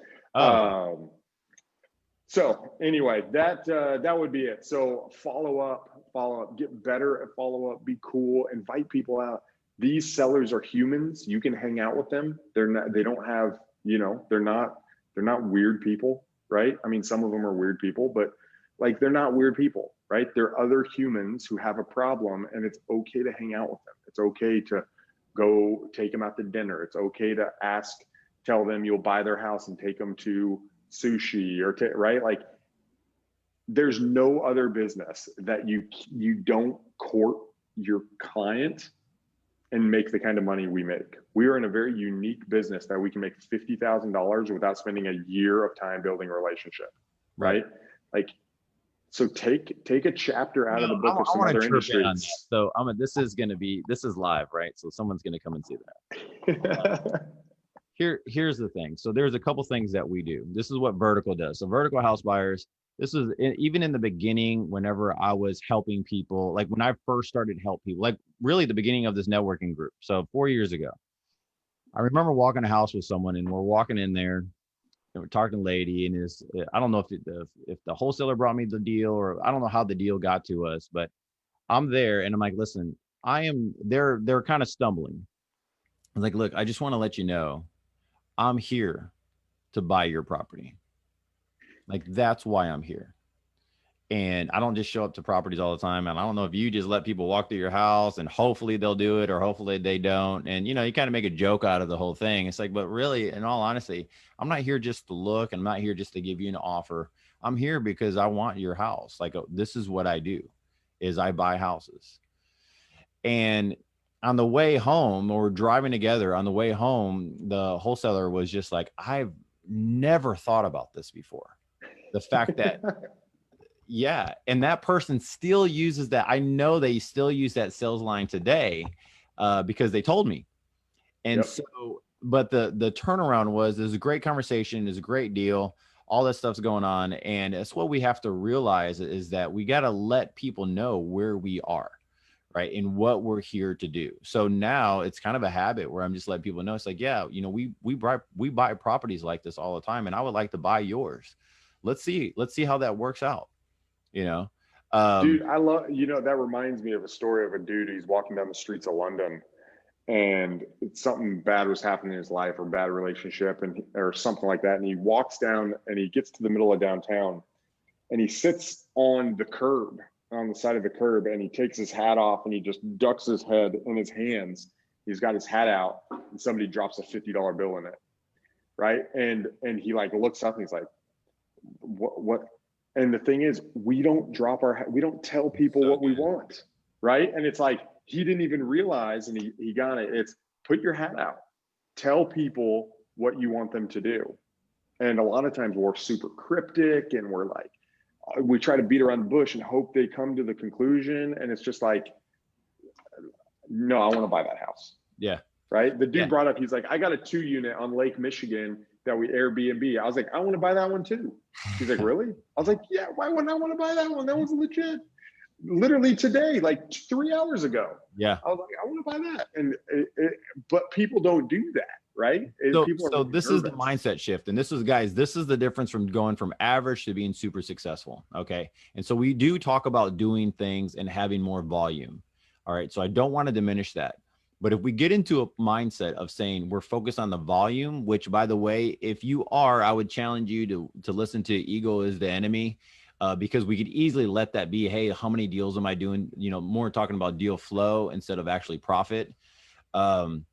so anyway, that would be it. So follow up, get better at follow up, be cool, invite people out. These sellers are humans. You can hang out with them. They're not weird people, right? I mean, some of them are weird people, but like, they're not weird people, right? They're other humans who have a problem and it's okay to hang out with them. It's okay to go take them out to dinner. It's okay to tell them you'll buy their house and take them to sushi right? Like there's no other business that you don't court your client and make the kind of money we make. We are in a very unique business that we can make $50,000 without spending a year of time building a relationship, right? Like, so take a chapter out of the book of some other industries. So this is live, right? So someone's going to come and see that. Here's the thing. So there's a couple things that we do. This is what Vertical does. So Vertical House Buyers, this is even in the beginning, whenever I was helping people, like when I first started to help people, like really the beginning of this networking group. So 4 years ago, I remember walking a house with someone and we're walking in there and we're talking to a lady and I don't know if the wholesaler brought me the deal or I don't know how the deal got to us, but I'm there and I'm like, listen, they're kind of stumbling. I was like, look, I just want to let you know, I'm here to buy your property. Like, that's why I'm here. And I don't just show up to properties all the time. And I don't know if you just let people walk through your house and hopefully they'll do it or hopefully they don't. And, you know, you kind of make a joke out of the whole thing. It's like, but really, in all honesty, I'm not here just to look. I'm not here just to give you an offer. I'm here because I want your house. Like, this is what I do, is I buy houses. And on the way home, or driving together on the way home, the wholesaler was just like, I've never thought about this before. The fact that, yeah. And that person still uses that. I know they still use that sales line today because they told me. And so, but the turnaround was, there's a great conversation, is a great deal. All that stuff's going on. And it's what we have to realize, is that we got to let people know where we are, right? And what we're here to do. So now it's kind of a habit where I'm just letting people know, it's like, yeah, you know, we buy properties like this all the time, and I would like to buy yours. Let's see how that works out. You know, dude, I love, you know, that reminds me of a story of a dude. He's walking down the streets of London, and something bad was happening in his life, or bad relationship, or something like that. And he walks down, and he gets to the middle of downtown, and he sits on the curb, on the side of the curb, and he takes his hat off, and he just ducks his head in his hands. He's got his hat out, and somebody drops a $50 bill in it, right? And he like looks up, and he's like, what? And the thing is, we don't tell people what we want, right? And it's like, he didn't even realize, and he got it. It's, put your hat out, tell people what you want them to do. And a lot of times we're super cryptic, and we're like, we try to beat around the bush and hope they come to the conclusion. And it's just like, no, I want to buy that house. Yeah. Right. The dude brought up, he's like, I got a 2-unit on Lake Michigan that we Airbnb. I was like, I want to buy that one too. He's like, really? I was like, yeah, why wouldn't I want to buy that one? That one's legit. Literally today, like 3 hours ago. Yeah. I was like, I want to buy that. And but people don't do that, right? So this is the mindset shift. And this is, guys, this is the difference from going from average to being super successful. Okay. And so we do talk about doing things and having more volume. All right. So I don't want to diminish that. But if we get into a mindset of saying we're focused on the volume, which, by the way, if you are, I would challenge you to listen to Ego is the Enemy, because we could easily let that be, hey, how many deals am I doing? You know, more talking about deal flow instead of actually profit. And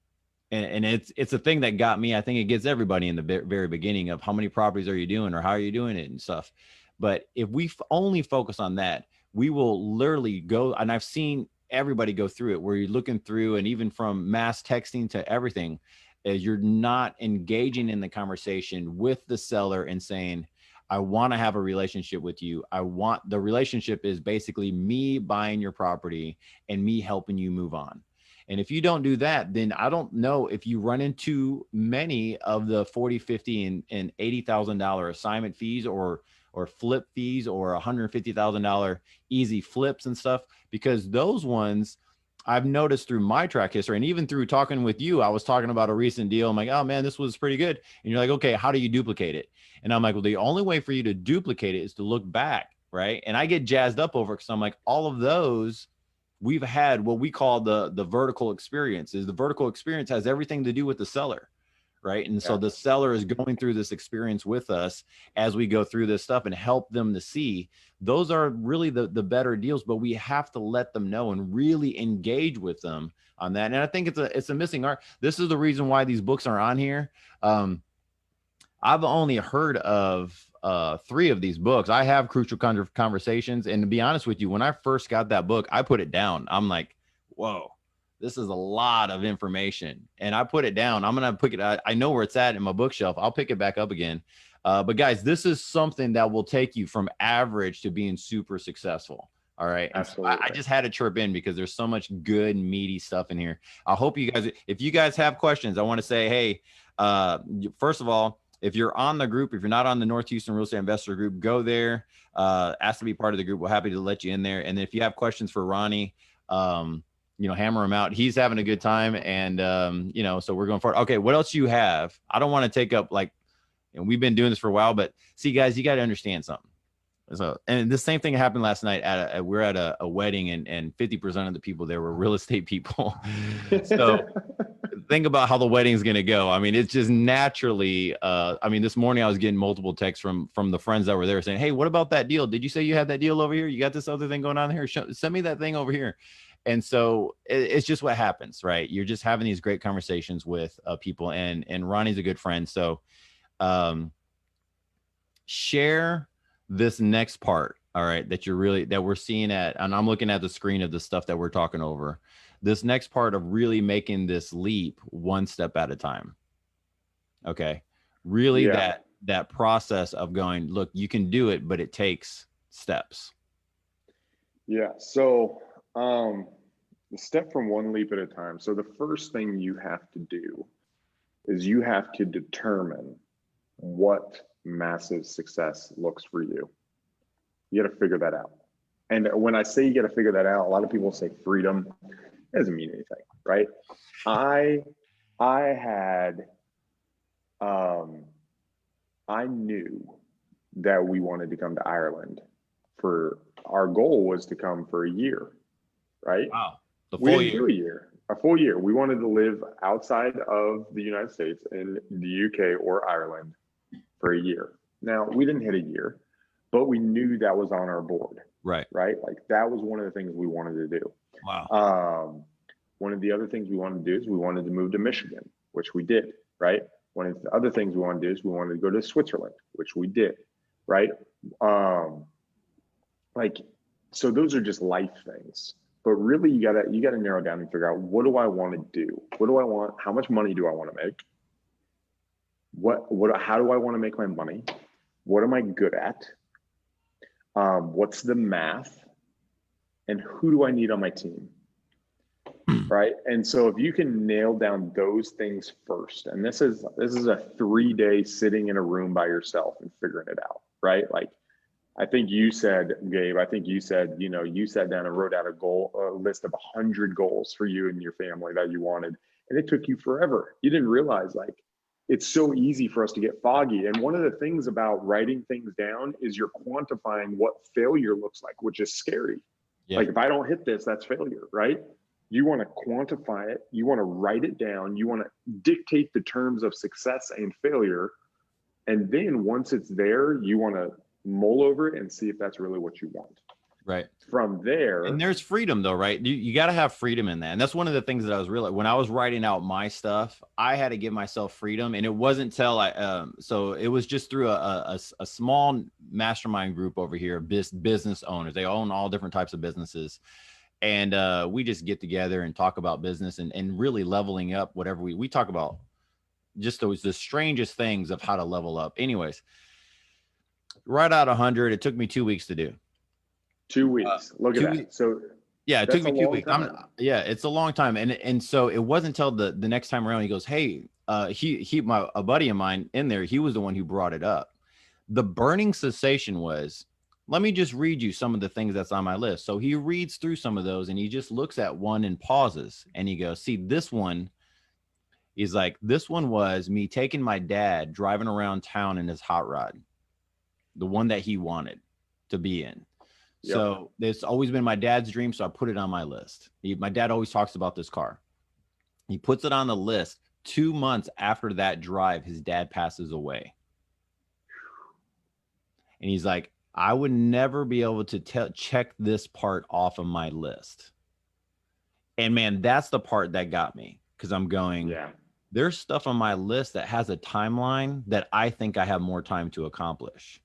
it's a thing that got me. I think it gets everybody in the very beginning of how many properties are you doing, or how are you doing it and stuff. But if we only focus on that, we will literally go, and I've seen everybody go through it, where you're looking through, and even from mass texting to everything, is you're not engaging in the conversation with the seller and saying, I want to have a relationship with you. The relationship is basically me buying your property and me helping you move on. And if you don't do that, then I don't know if you run into many of the $40, $50, and $80,000 assignment fees, or flip fees, or $150,000 easy flips and stuff, because those ones I've noticed through my track history, and even through talking with you. I was talking about a recent deal. I'm like, oh man, this was pretty good. And you're like, okay, how do you duplicate it? And I'm like, well, the only way for you to duplicate it is to look back, right? And I get jazzed up over it, because I'm like, all of those, we've had what we call the vertical experience. Is the vertical experience has everything to do with the seller. Right. And so the seller is going through this experience with us as we go through this stuff, and help them to see those are really the better deals. But we have to let them know and really engage with them on that. And I think it's a missing art. This is the reason why these books are on here. I've only heard of 3 of these books. I have Crucial Conversations. And to be honest with you, when I first got that book, I put it down. I'm like, whoa. This is a lot of information, and I put it down. I'm going to pick it. I know where it's at in my bookshelf. I'll pick it back up again. But guys, this is something that will take you from average to being super successful. All right. Absolutely. I just had to chirp in because there's so much good, meaty stuff in here. I hope you guys, if you guys have questions, I want to say, hey, first of all, if you're on the group, if you're not on the North Houston Real Estate Investor Group, go there, ask to be part of the group. We're happy to let you in there. And if you have questions for Ronnie, hammer him out. He's having a good time. And, so we're going forward. Okay. What else you have? I don't want to take up and we've been doing this for a while, but see guys, you got to understand something. So, and the same thing happened last night we're at a wedding, and 50% of the people there were real estate people. So think about how the wedding's going to go. I mean, it's just naturally, I mean, this morning I was getting multiple texts from the friends that were there saying, hey, what about that deal? Did you say you had that deal over here? You got this other thing going on here? Send me that thing over here. And so it's just what happens, right? You're just having these great conversations with people, and Ronnie's a good friend. So share this next part, all right, that we're seeing at, and I'm looking at the screen of the stuff that we're talking over. This next part of really making this leap one step at a time. Okay. Really that process of going, look, you can do it, but it takes steps. Yeah. So the step from one leap at a time. So the first thing you have to do is you have to determine what massive success looks for you. You got to figure that out. And when I say you got to figure that out, a lot of people say freedom. It doesn't mean anything, right? I knew that we wanted to come to Ireland. For our goal was to come for a year, right? Wow. We didn't do a full year. We wanted to live outside of the United States in the UK or Ireland for a year. Now, we didn't hit a year, but we knew that was on our board. Right. Right. Like that was one of the things we wanted to do. Wow. One of the other things we wanted to do is we wanted to move to Michigan, which we did. Right. One of the other things we wanted to do is we wanted to go to Switzerland, which we did. Right. So those are just life things. But really, you gotta narrow down and figure out, what do I want to do? What do I want? How much money do I want to make? How do I want to make my money? What am I good at? What's the math? And who do I need on my team? Right. And so if you can nail down those things first, and this is a 3-day sitting in a room by yourself and figuring it out, right? Like I think you said, Gabe, you sat down and wrote out a list of 100 goals for you and your family that you wanted. And it took you forever. You didn't realize, like, it's so easy for us to get foggy. And one of the things about writing things down is you're quantifying what failure looks like, which is scary. Yeah. Like if I don't hit this, that's failure, right? You want to quantify it. You want to write it down. You want to dictate the terms of success and failure. And then once it's there, you want to mull over it and see if that's really what you want. Right. From there. And there's freedom though, right? You got to have freedom in that. And that's one of the things that I was realizing when I was writing out my stuff, I had to give myself freedom. And it wasn't until so it was just through a small mastermind group over here, business owners. They own all different types of businesses. And we just get together and talk about business and really leveling up whatever we talk about, just the strangest things of how to level up. Anyways, write out 100. It took me 2 weeks to do. 2 weeks. Look at that. So yeah, it took me 2 weeks. It's a long time. And so it wasn't until the next time around, he goes, hey, a buddy of mine in there, he was the one who brought it up. The burning sensation was, let me just read you some of the things that's on my list. So he reads through some of those and he just looks at one and pauses and he goes, see, this one, he's like, this one was me taking my dad driving around town in his hot rod, the one that he wanted to be in. Yep. So it's always been my dad's dream. So I put it on my list. My dad always talks about this car. He puts it on the list. 2 months after that drive, his dad passes away. And he's like, I would never be able to check this part off of my list. And man, that's the part that got me, because I'm going, there's stuff on my list that has a timeline that I think I have more time to accomplish.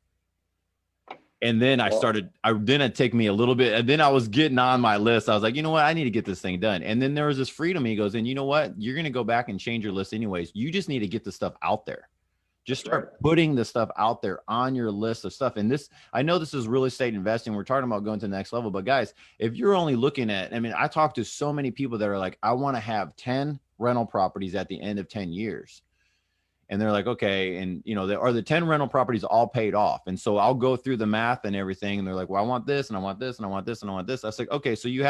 And then then it took me a little bit, and then I was getting on my list. I was like, you know what? I need to get this thing done. And then there was this freedom. He goes, and you know what? You're going to go back and change your list anyways. You just need to get the stuff out there. Just start putting the stuff out there on your list of stuff. And this, I know this is real estate investing. We're talking about going to the next level, but guys, if you're only looking at, I talk to so many people that are like, I want to have 10 rental properties at the end of 10 years. And they're like, okay. And are the 10 rental properties all paid off? And so I'll go through the math and everything. And they're like, well, I want this and I want this and I want this and I want this. I was like, okay, so you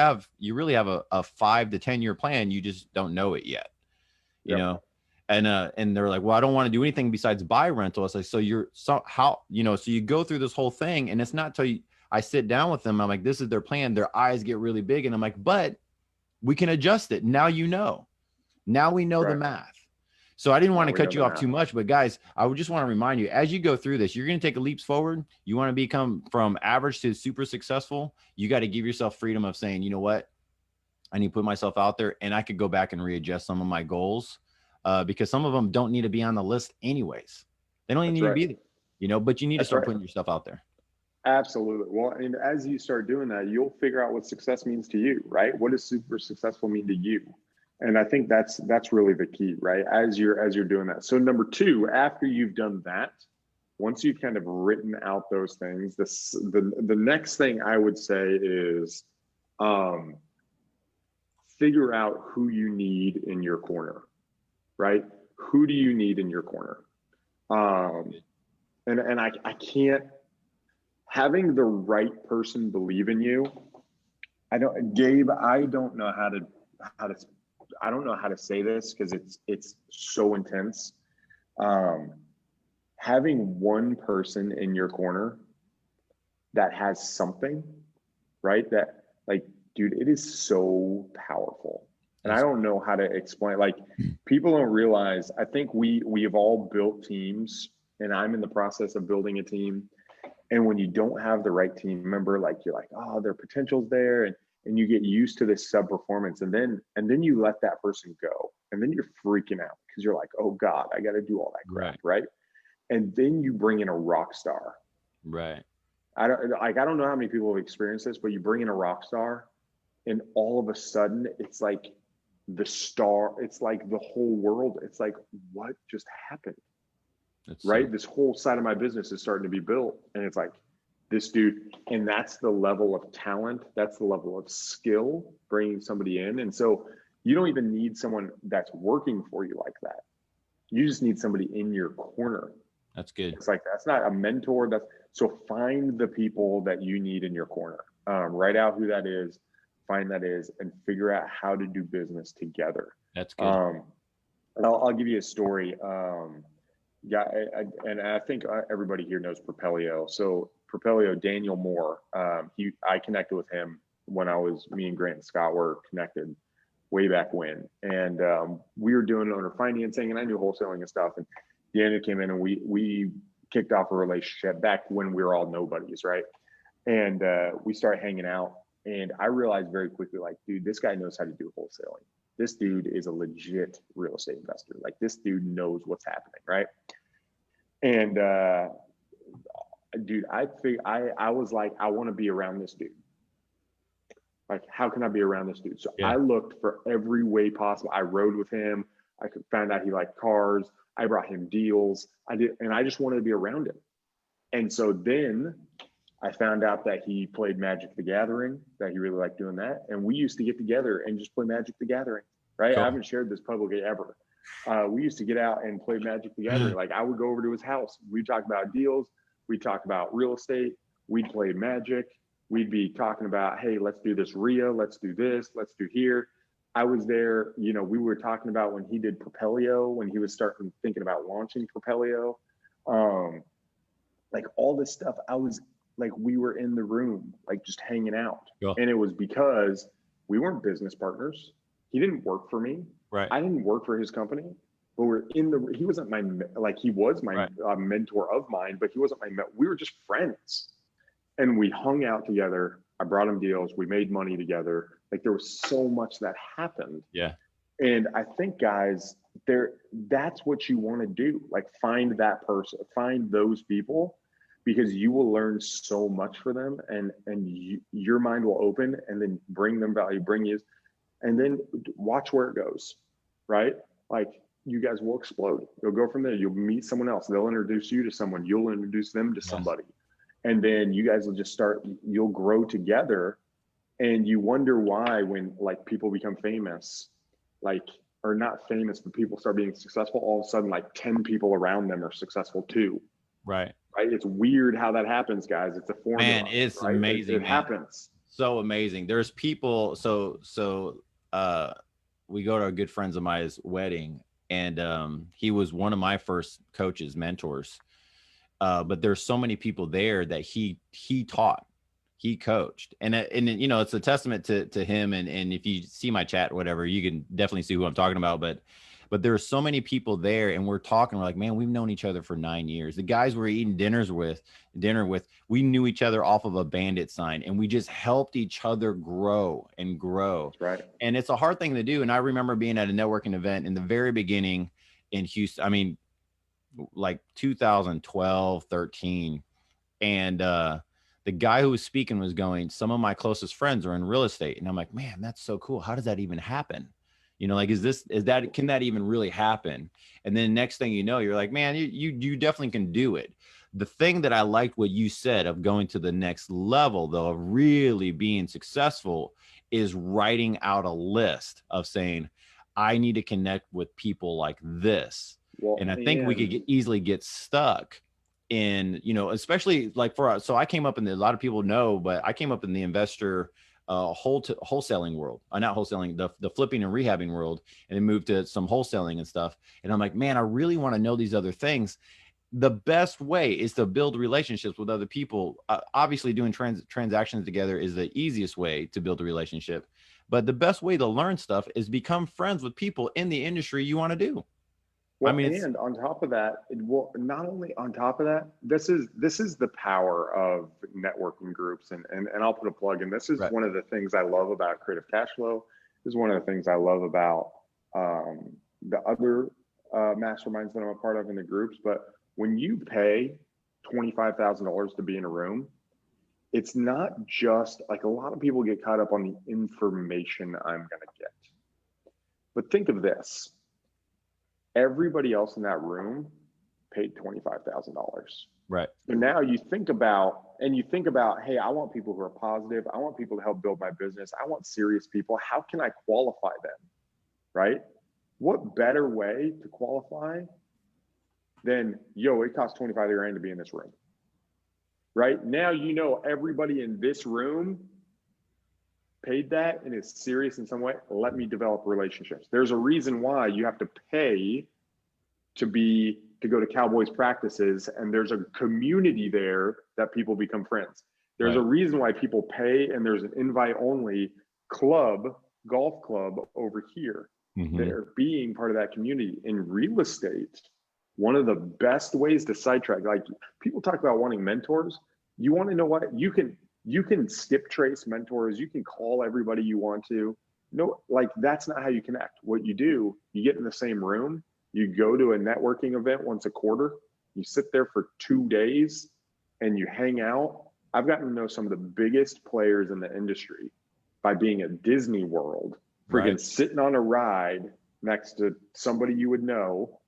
really have a 5 to 10 year plan. You just don't know it yet, you know? And they're like, well, I don't want to do anything besides buy rental. I was like, so you go through this whole thing, and it's not till I sit down with them. I'm like, this is their plan. Their eyes get really big. And I'm like, but we can adjust it. Now, Now we know the Correct. math. So I didn't want to we know cut you the off too much, but guys, I would just want to remind you, as you go through this, you're going to take a leaps forward. You want to become from average to super successful. You got to give yourself freedom of saying, you know what? I need to put myself out there, and I could go back and readjust some of my goals because some of them don't need to be on the list anyways. They don't even That's need right. to be there, you know, but you need to That's start right. putting yourself out there. Absolutely. Well, and as you start doing that, you'll figure out what success means to you, right? What does super successful mean to you? And I think that's really the key, right? As you're doing that. So number two, after you've done that, once you've kind of written out those things, the next thing I would say is figure out who you need in your corner, right? Who do you need in your corner? And I can't, having the right person believe in you. Gabe, I don't know how to say this because it's so intense. Having one person in your corner that has something, right? That like, dude, it is so powerful. And I don't know how to explain, like people don't realize, I think we have all built teams, and I'm in the process of building a team. And when you don't have the right team member, like you're like, oh, their potential's there. And you get used to this sub-performance. And then you let that person go. And then you're freaking out because you're like, oh God, I got to do all that crap, right? And then you bring in a rock star. Right. I don't know how many people have experienced this, but you bring in a rock star and all of a sudden it's like the star, it's like the whole world. It's like, what just happened? Right? This whole side of my business is starting to be built. And it's like this dude, and that's the level of talent. That's the level of skill, bringing somebody in. And so you don't even need someone that's working for you like that. You just need somebody in your corner. That's good. It's like, that's not a mentor. So find the people that you need in your corner. Write out who that is, find that is, and figure out how to do business together. That's good. I'll give you a story. Yeah, and I think everybody here knows Propelio. So Propelio, Daniel Moore, I connected with him when me and Grant and Scott were connected way back when. And we were doing owner financing, and I knew wholesaling and stuff. And Daniel came in, and we kicked off a relationship back when we were all nobodies, right? And we started hanging out. And I realized very quickly, like, dude, this guy knows how to do wholesaling. This dude is a legit real estate investor. Like, this dude knows what's happening, right? And dude, I was like, I want to be around this dude. Like, how can I be around this dude? So I looked for every way possible. I rode with him. I found out he liked cars. I brought him deals. And I just wanted to be around him. And so then I found out that he played Magic the Gathering, that he really liked doing that. And we used to get together and just play Magic the Gathering, right? Cool. I haven't shared this publicly ever. We used to get out and play Magic the Gathering. Like, I would go over to his house. We'd talk about deals. We'd talk about real estate. We'd play Magic. We'd be talking about, hey, let's do this RIA. Let's do this. Let's do here. I was there. You know, we were talking about when he did Propelio, when he was thinking about launching Propelio. Like, all this stuff, I was like, we were in the room, like, just hanging out. Yeah. And it was because we weren't business partners. He didn't work for me. Right. I didn't work for his company, but he wasn't my, like, he was my mentor of mine, but he wasn't we were just friends. And we hung out together. I brought him deals. We made money together. Like, there was so much that happened. Yeah. And I think, guys, that's what you want to do. Like, find that person, find those people, because you will learn so much for them, and your mind will open, and then bring them value, and then watch where it goes, right? Like, you guys will explode. You'll go from there. You'll meet someone else. They'll introduce you to someone. You'll introduce them to somebody. And then you guys will just you'll grow together. And you wonder why, when, like, people become famous, like, or not famous, but people start being successful, all of a sudden, like, 10 people around them are successful too. Right. It's weird how that happens, guys. It's a formula. Man, it's amazing. It happens. So amazing. There's people. So we go to a good friends of mine's wedding, and he was one of my first coaches, mentors. But there's so many people there that he taught. he coached. And you know, it's a testament to him. And if you see my chat or whatever, you can definitely see who I'm talking about. But there are so many people there, and we're talking, we're like, man, we've known each other for 9 years. The guys we're eating dinner with, we knew each other off of a bandit sign, and we just helped each other grow and grow. Right. And it's a hard thing to do. And I remember being at a networking event in the very beginning in Houston. I mean, like 2012, 13. And the guy who was speaking was going, some of my closest friends are in real estate. And I'm like, man, that's so cool. How does that even happen? You know, like, can that even really happen? And then next thing you know, you're like, man, you definitely can do it. The thing that I liked what you said of going to the next level, though, of really being successful, is writing out a list of saying, I need to connect with people like this. Well, and I think we could easily get stuck in, you know, especially like for us. So I came up in a lot of people know, but I came up in the investor wholesaling world, not wholesaling, the flipping and rehabbing world, and then moved to some wholesaling and stuff. And I'm like, man, I really want to know these other things. The best way is to build relationships with other people. Obviously, doing transactions together is the easiest way to build a relationship. But the best way to learn stuff is become friends with people in the industry you want to do. Well, I mean, and on top of that, not only on top of that, this is the power of networking groups, and I'll put a plug in. This is one of the things I love about Creative Cash Flow. This is one of the things I love about the other masterminds that I'm a part of in the groups. But when you pay $25,000 to be in a room, it's not just like, a lot of people get caught up on the information I'm going to get. But think of this. Everybody else in that room paid $25,000. Right. So now you think about, hey, I want people who are positive. I want people to help build my business. I want serious people. How can I qualify them? Right? What better way to qualify than, yo, it costs 25 grand to be in this room. Right? Now, you know, everybody in this room paid that and is serious in some way. Let me develop relationships. There's a reason why you have to pay to go to Cowboys practices, and there's a community there that people become friends. There's a reason why people pay, and there's an invite only golf club over here. They're being part of that community. In real estate, one of the best ways to sidetrack, like, people talk about wanting mentors. You want to know what? You can skip trace mentors. You can call everybody you want to. No, like, that's not how you connect. What you do, you get in the same room, you go to a networking event once a quarter, you sit there for 2 days and you hang out. I've gotten to know some of the biggest players in the industry by being at Disney World, freaking sitting on a ride next to somebody you would know,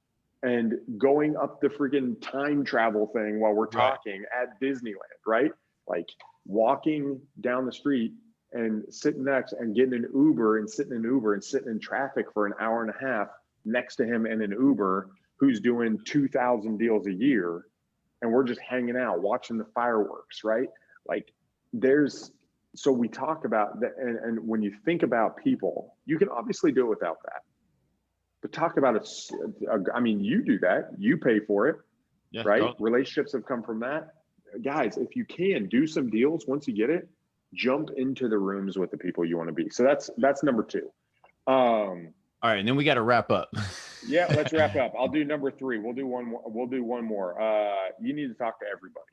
and going up the freaking time travel thing while we're talking at Disneyland, right? Like, walking down the street and sitting next and getting an Uber and sitting in traffic for an hour and a half next to him in an Uber who's doing 2,000 deals a year. And we're just hanging out, watching the fireworks, right? Like, so we talk about that. And when you think about people, you can obviously do it without that. But talk about it. I mean, you do that, you pay for it, right? Totally. Relationships have come from that. Guys, if you can do some deals, once you get it, jump into the rooms with the people you want to be. So that's number 2. All right, and then we got to wrap up. Yeah, let's wrap up. I'll do number 3. We'll do one more. You need to talk to everybody.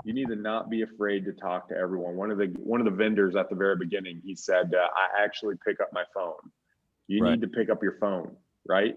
You need to not be afraid to talk to everyone. One of the vendors at the very beginning, he said, I actually pick up my phone. You need to pick up your phone, right?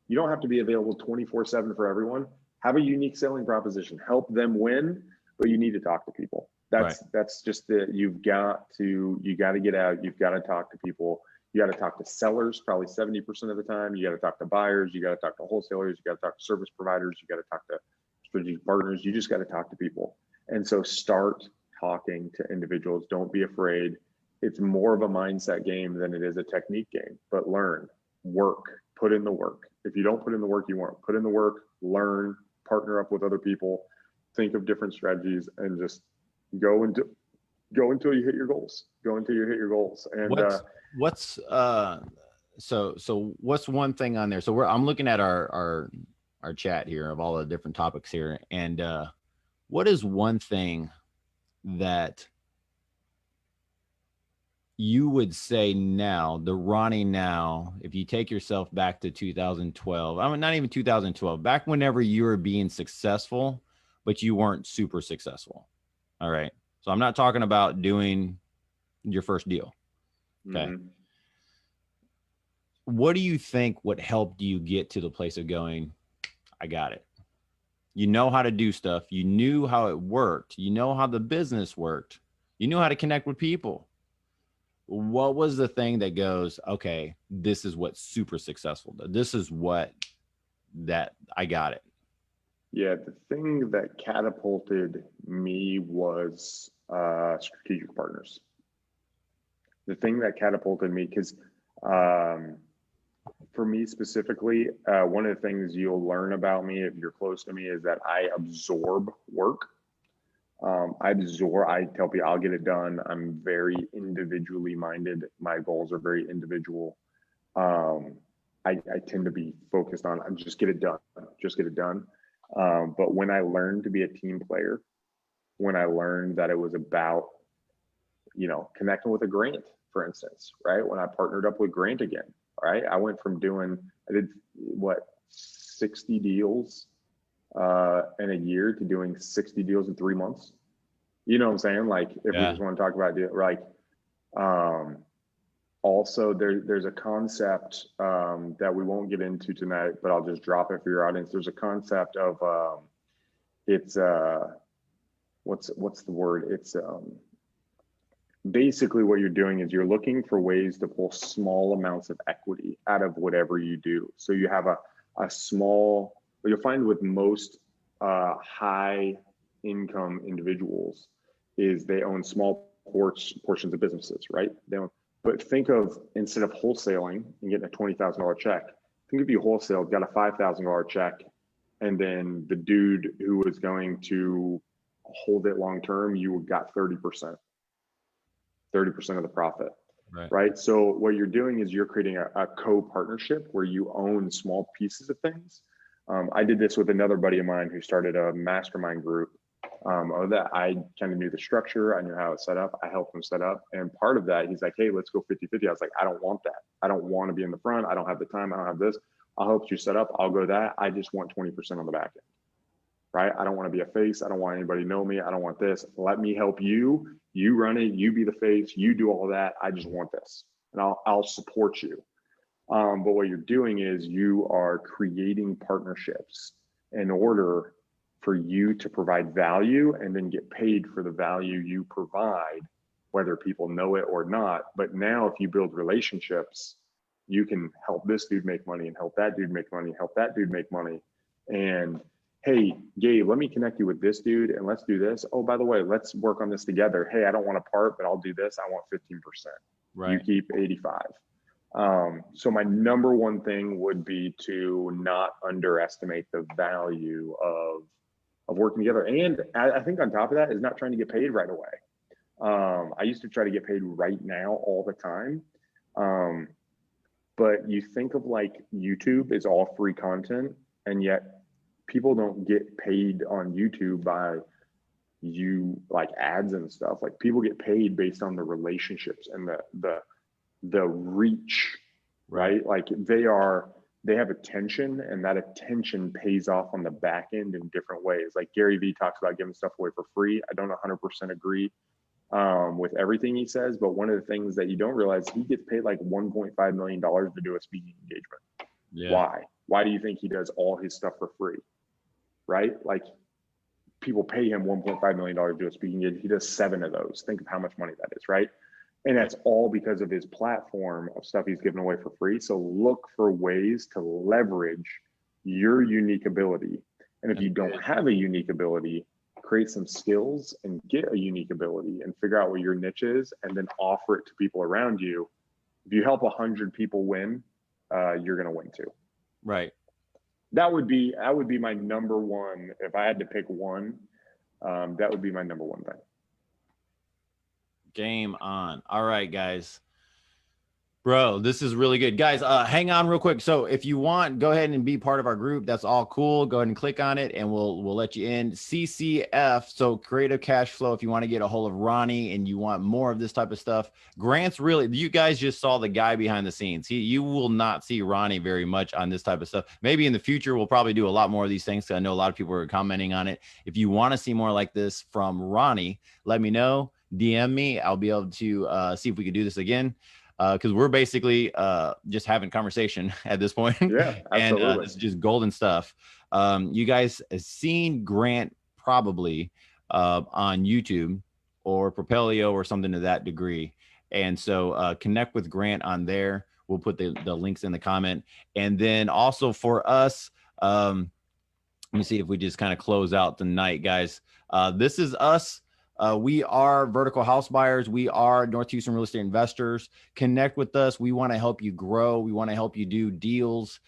You don't have to be available 24/7 for everyone. Have a unique selling proposition. Help them win, but you need to talk to people. That's just you got to get out. You've got to talk to people. You got to talk to sellers probably 70% of the time. You got to talk to buyers. You got to talk to wholesalers. You got to talk to service providers. You got to talk to strategic partners. You just got to talk to people. And so start talking to individuals. Don't be afraid. It's more of a mindset game than it is a technique game, but learn, work, put in the work. If you don't put in the work, you won't. Put in the work, learn, partner up with other people, think of different strategies, and just go until you hit your goals. And what's one thing on there? So I'm looking at our chat here of all the different topics here. And what is one thing that you would say now, the Ronnie now, if you take yourself back to 2012, I mean, not even 2012, back whenever you were being successful, but you weren't super successful. All right. So I'm not talking about doing your first deal. Okay. Mm-hmm. What do you think what helped you get to the place of going, I got it? You know how to do stuff. You knew how it worked. You know how the business worked. You knew how to connect with people. What was the thing that goes, okay, this is what's super successful? This is what that I got it. Yeah, the thing that catapulted me was strategic partners. The thing that catapulted me, because for me specifically, one of the things you'll learn about me if you're close to me is that I absorb work. I tell people I'll get it done. I'm very individually minded. My goals are very individual. I tend to be focused on just get it done, just get it done. But when I learned to be a team player, when I learned that it was about, connecting with a Grant, for instance, right? When I partnered up with Grant again, right? I did 60 deals in a year to doing 60 deals in 3 months. You know what I'm saying? Like if we just want to talk about it, like, also there's a concept that we won't get into tonight, but I'll just drop it for your audience. There's a concept of what's the word? It's basically what you're doing is you're looking for ways to pull small amounts of equity out of whatever you do. So you have a small, what you'll find with most high income individuals is they own small portions of businesses, right? But think of, instead of wholesaling and getting a $20,000 check, think if you wholesale, got a $5,000 check, and then the dude who was going to hold it long term, you got 30% of the profit, right? So what you're doing is you're creating a co-partnership where you own small pieces of things. I did this with another buddy of mine who started a mastermind group. That I kind of knew the structure. I knew how it's set up. I helped him set up. And part of that, he's like, hey, let's go 50-50. I was like, I don't want that. I don't want to be in the front. I don't have the time. I don't have this. I'll help you set up. I'll go that. I just want 20% on the back end, right? I don't want to be a face. I don't want anybody to know me. I don't want this. Let me help you. You run it. You be the face. You do all that. I just want this. And I'll support you. But what you're doing is you are creating partnerships in order for you to provide value and then get paid for the value you provide, whether people know it or not. But now if you build relationships, you can help this dude make money and help that dude make money, help that dude make money. And hey, Gabe, let me connect you with this dude and let's do this. Oh, by the way, let's work on this together. Hey, I don't want to part, but I'll do this. I want 15%. Right. You keep 85. So my number one thing would be to not underestimate the value of working together. And I think on top of that is not trying to get paid right away. I used to try to get paid right now all the time. But you think of like YouTube is all free content, and yet people don't get paid on YouTube by like ads and stuff. Like people get paid based on the relationships and the reach, right? Like they have attention, and that attention pays off on the back end in different ways. Like Gary Vee talks about giving stuff away for free. I don't 100% agree with everything he says, but one of the things that you don't realize, he gets paid like $1.5 million to do a speaking engagement. Yeah. Why do you think he does all his stuff for free? Right? Like people pay him $1.5 million to do a speaking engagement. He does 7 of those. Think of how much money that is, right? And that's all because of his platform of stuff he's giving away for free. So look for ways to leverage your unique ability. And if you don't have a unique ability, create some skills and get a unique ability and figure out what your niche is and then offer it to people around you. If you help 100 people win, you're going to win too. Right. That would be my number one. If I had to pick one, that would be my number one thing. Game on. All right, guys. Bro, this is really good. Guys, hang on real quick. So if you want, go ahead and be part of our group. That's all cool. Go ahead and click on it and we'll let you in. CCF, so creative cash flow. If you want to get a hold of Ronnie and you want more of this type of stuff, Grant's really, you guys just saw the guy behind the scenes. You will not see Ronnie very much on this type of stuff. Maybe in the future, we'll probably do a lot more of these things because I know a lot of people are commenting on it. If you want to see more like this from Ronnie, let me know. DM me. I'll be able to see if we could do this again. Because we're basically just having conversation at this point. Yeah, absolutely. And this is just golden stuff. You guys have seen Grant probably on YouTube or Propelio or something to that degree. And so connect with Grant on there. We'll put the links in the comment. And then also for us, let me see if we just kind of close out tonight, guys. This is us. We are vertical house buyers. We are North Houston real estate investors. Connect with us. We want to help you grow. We want to help you do deals.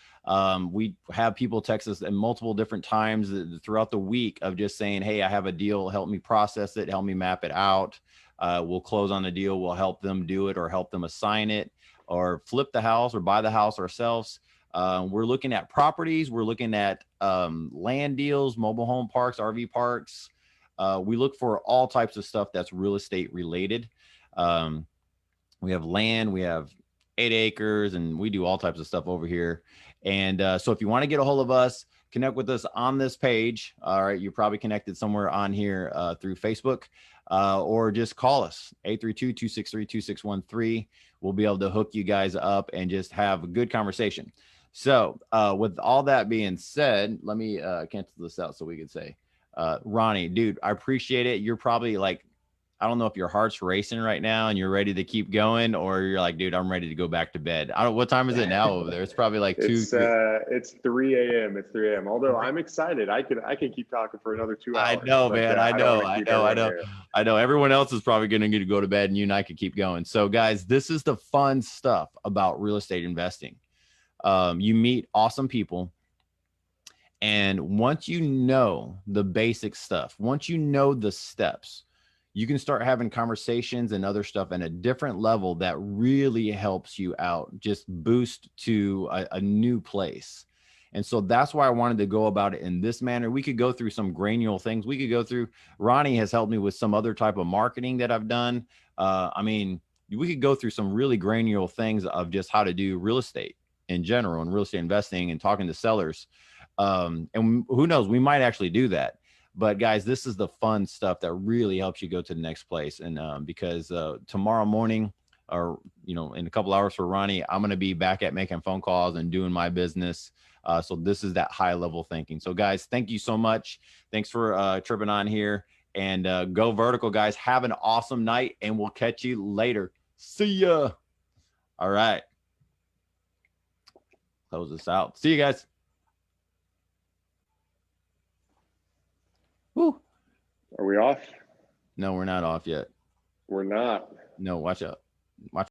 We have people text us at multiple different times throughout the week of just saying, hey, I have a deal. Help me process it. Help me map it out. We'll close on the deal. We'll help them do it or help them assign it or flip the house or buy the house ourselves. We're looking at properties. We're looking at land deals, mobile home parks, RV parks. We look for all types of stuff that's real estate related. We have land, we have 8 acres, and we do all types of stuff over here. And so if you want to get a hold of us, connect with us on this page. All right, you're probably connected somewhere on here through Facebook, or just call us 832-263-2613. We'll be able to hook you guys up and just have a good conversation. So with all that being said, let me cancel this out so we could say, Ronnie, dude, I appreciate it. You're probably like, I don't know if your heart's racing right now and you're ready to keep going, or you're like, dude, I'm ready to go back to bed. I don't, what time is it now over there? It's probably like it's 3 a.m. It's 3 a.m. Although I'm excited. I can keep talking for another 2 hours. I know, man. I know. Everyone else is probably going to go to bed and you and I could keep going. So guys, this is the fun stuff about real estate investing. You meet awesome people. And once you know the basic stuff, once you know the steps, you can start having conversations and other stuff at a different level that really helps you out, just boost to a new place. And so that's why I wanted to go about it in this manner. We could go through some granular things. We could go through, Ronnie has helped me with some other type of marketing that I've done. I mean, we could go through some really granular things of just how to do real estate in general and real estate investing and talking to sellers. And who knows, we might actually do that. But guys, this is the fun stuff that really helps you go to the next place. And because tomorrow morning, or in a couple hours for Ronnie, I'm going to be back at making phone calls and doing my business. So this is that high level thinking. So guys, thank you so much. Thanks for tripping on here, and go vertical, guys. Have an awesome night, and we'll catch you later. See ya. All right. Close this out. See you guys. Woo. Are we off? No, we're not off yet. We're not. No, watch out. Watch.